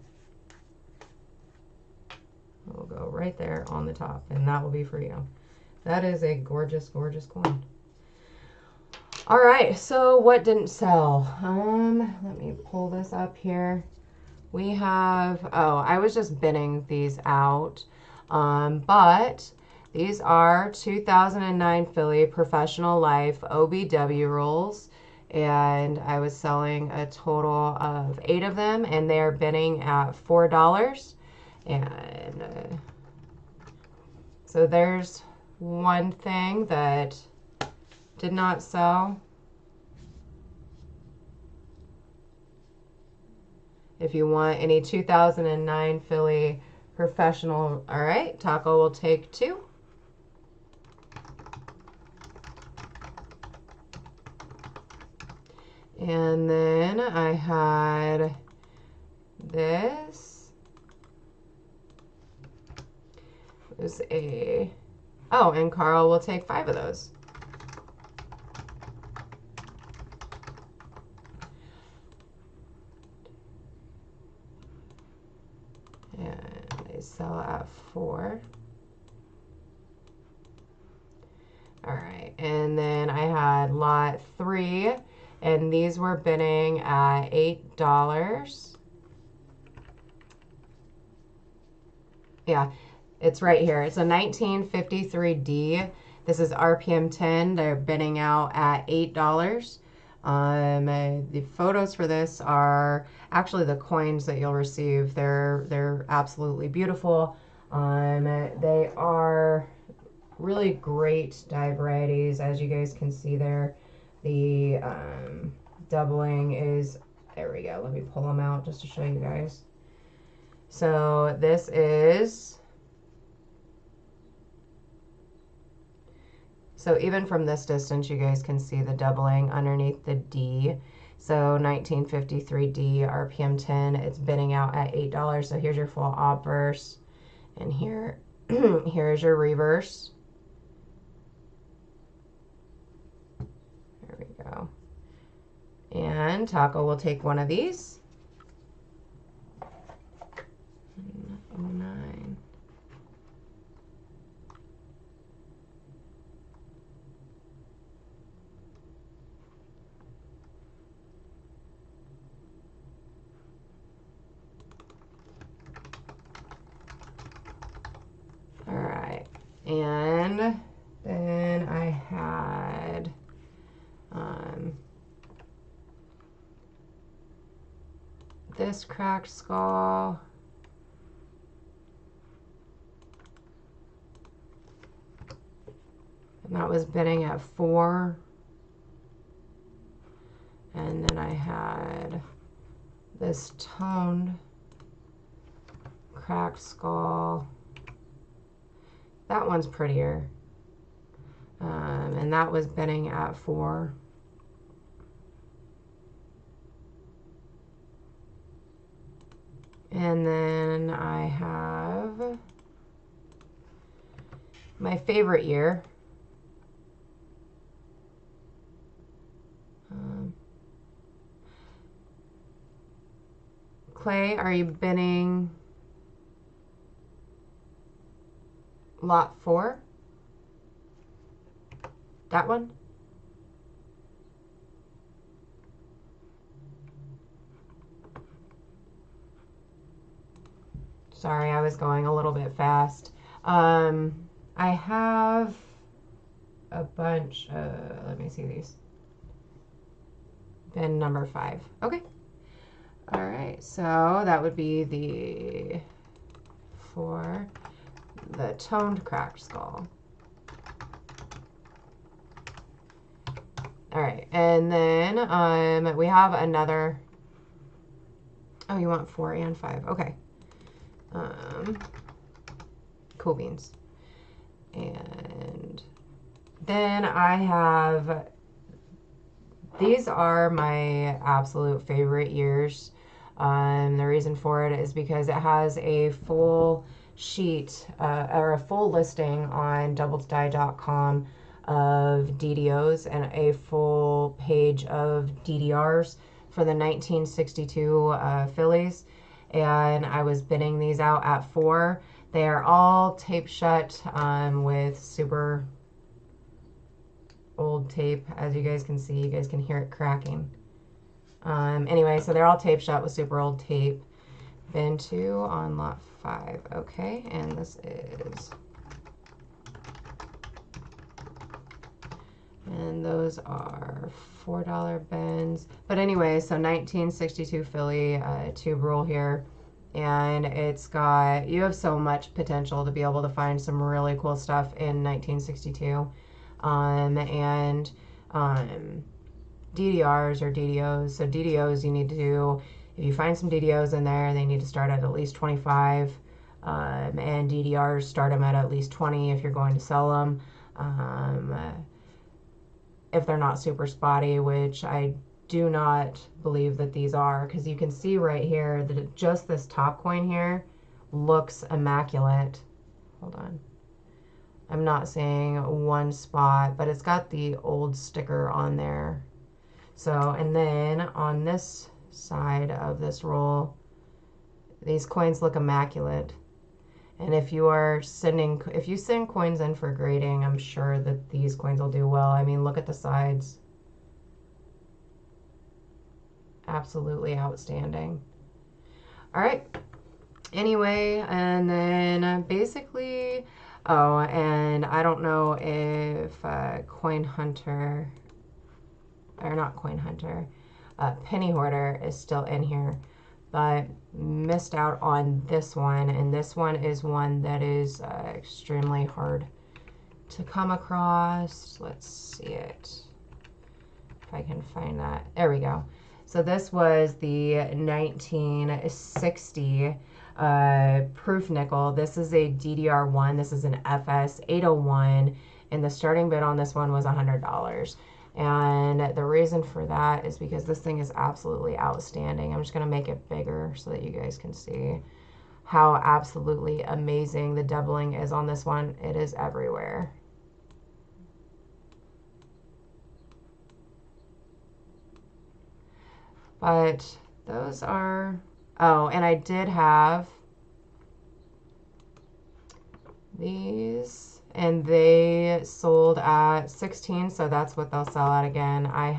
We'll go right there on the top, and that will be for you. That is a gorgeous, gorgeous coin. All right, so what didn't sell? Let me pull this up here. We have, oh, I was just binning these out, but these are 2009 Philly Professional Life OBW rolls, and I was selling a total of 8 of them, and they are binning at $4. And so there's one thing that did not sell. If you want any 2009 Philly Professional, all right, Taco will take 2. And then I had this. It was a, oh, and Carl will take 5 of those. And they sell at 4. All right, and then I had lot 3, and these were bidding at $8. Yeah, it's right here. It's a 1953D. This is RPM 10. They're bidding out at $8. The photos for this are actually the coins that you'll receive. They're absolutely beautiful. They are really great die varieties, as you guys can see there. The doubling is, there we go. Let me pull them out just to show you guys. So this is, so even from this distance, you guys can see the doubling underneath the D. So 1953D, RPM 10, it's bidding out at $8. So here's your full obverse, and here, here's your reverse. There we go. And Taco will take one of these. 09. All right, and then I had this cracked skull. And that was bidding at 4. And then I had this toned cracked skull. That one's prettier. And that was bidding at 4. And then I have my favorite year. Clay, are you bidding lot 4? That one? Sorry, I was going a little bit fast. I have a bunch, let me see these. Bin number 5. Okay. All right, so that would be the, for the toned cracked skull. All right, and then we have another, oh, you want 4 and 5, okay. Cool beans. And then I have, these are my absolute favorite years. The reason for it is because it has a full sheet or a full listing on doubledie.com of DDOs and a full page of DDRs for the 1962 fillies, and I was bidding these out at 4. They are all tape shut with super old tape. As you guys can see, you guys can hear it cracking. Anyway, so they're all tape shut with super old tape. Bin 2 on lot 5. Okay, and this is... And those are $4 bins. But anyway, so 1962 filly tube roll here. And it's got, you have so much potential to be able to find some really cool stuff in 1962. DDRs or DDOs. So DDOs, you need to, if you find some DDOs in there, they need to start at least 25. And DDRs, start them at least 20 if you're going to sell them. If they're not super spotty, which I do not believe that these are, because you can see right here that just this top coin here looks immaculate. Hold on. I'm not seeing one spot, but it's got the old sticker on there. So, and then on this side of this roll, these coins look immaculate. And if you send coins in for grading, I'm sure that these coins will do well. I mean, look at the sides. Absolutely outstanding. All right. Anyway, and then basically, oh, and I don't know if Coin Hunter, or not Coin Hunter, Penny Hoarder is still in here, but missed out on this one, and this one is one that is extremely hard to come across. Let's see it, if I can find that. There we go. So this was the 1960 proof nickel. This is a DDR1. This is an FS 801, and the starting bid on this one was $100. And the reason for that is because this thing is absolutely outstanding. I'm just going to make it bigger so that you guys can see how absolutely amazing the doubling is on this one. It is everywhere. But those are, oh, and I did have these, and they sold at 16, so that's what they'll sell at again. I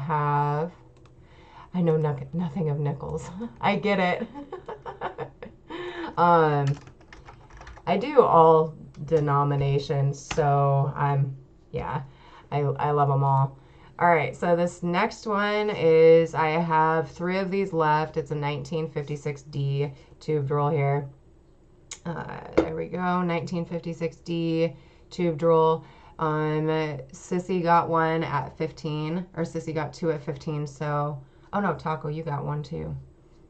know nothing of nickels. I get it. I do all denominations, so yeah, I love them all. All right, so this next one is, I have 3 of these left. It's a 1956D tubed roll here. There we go, 1956D tubed roll. Sissy got one at 15, or Sissy got 2 at 15, so, oh no, Taco, you got one too.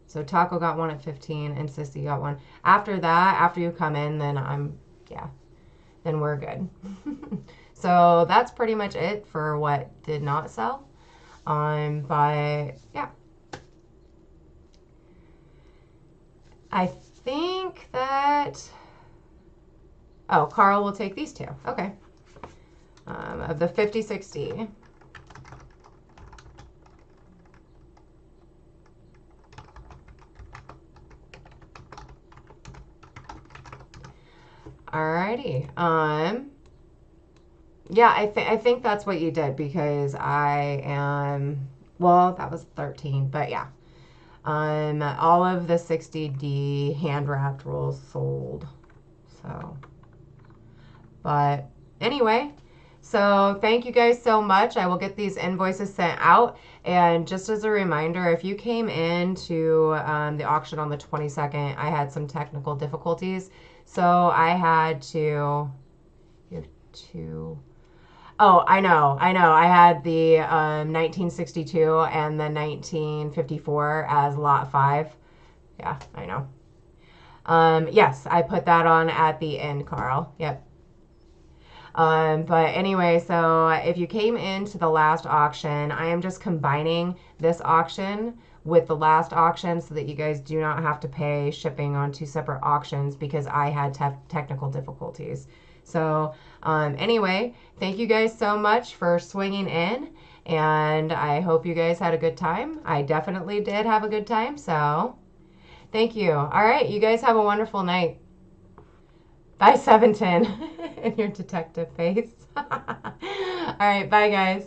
So Taco got one at 15, and Sissy got one. After that, after you come in, then then we're good. So that's pretty much it for what did not sell. But yeah. I think that, oh, Carl will take these 2. Okay. Of the 5060. Alrighty. Yeah, I think that's what you did, because I am, well, that was 13, but yeah. All of the 60D hand wrapped rolls sold. So, but anyway, so thank you guys so much. I will get these invoices sent out. And just as a reminder, if you came into the auction on the 22nd, I had some technical difficulties. So I had to, you have 2. Oh, I know. I had the 1962 and the 1954 as lot 5. Yeah, I know. Yes, I put that on at the end, Carl. Yep. But anyway, so if you came into the last auction, I am just combining this auction with the last auction so that you guys do not have to pay shipping on 2 separate auctions, because I had technical difficulties. So anyway, thank you guys so much for swinging in, and I hope you guys had a good time. I definitely did have a good time, so thank you. All right, you guys have a wonderful night. Bye, 710, in your detective face. All right, bye, guys.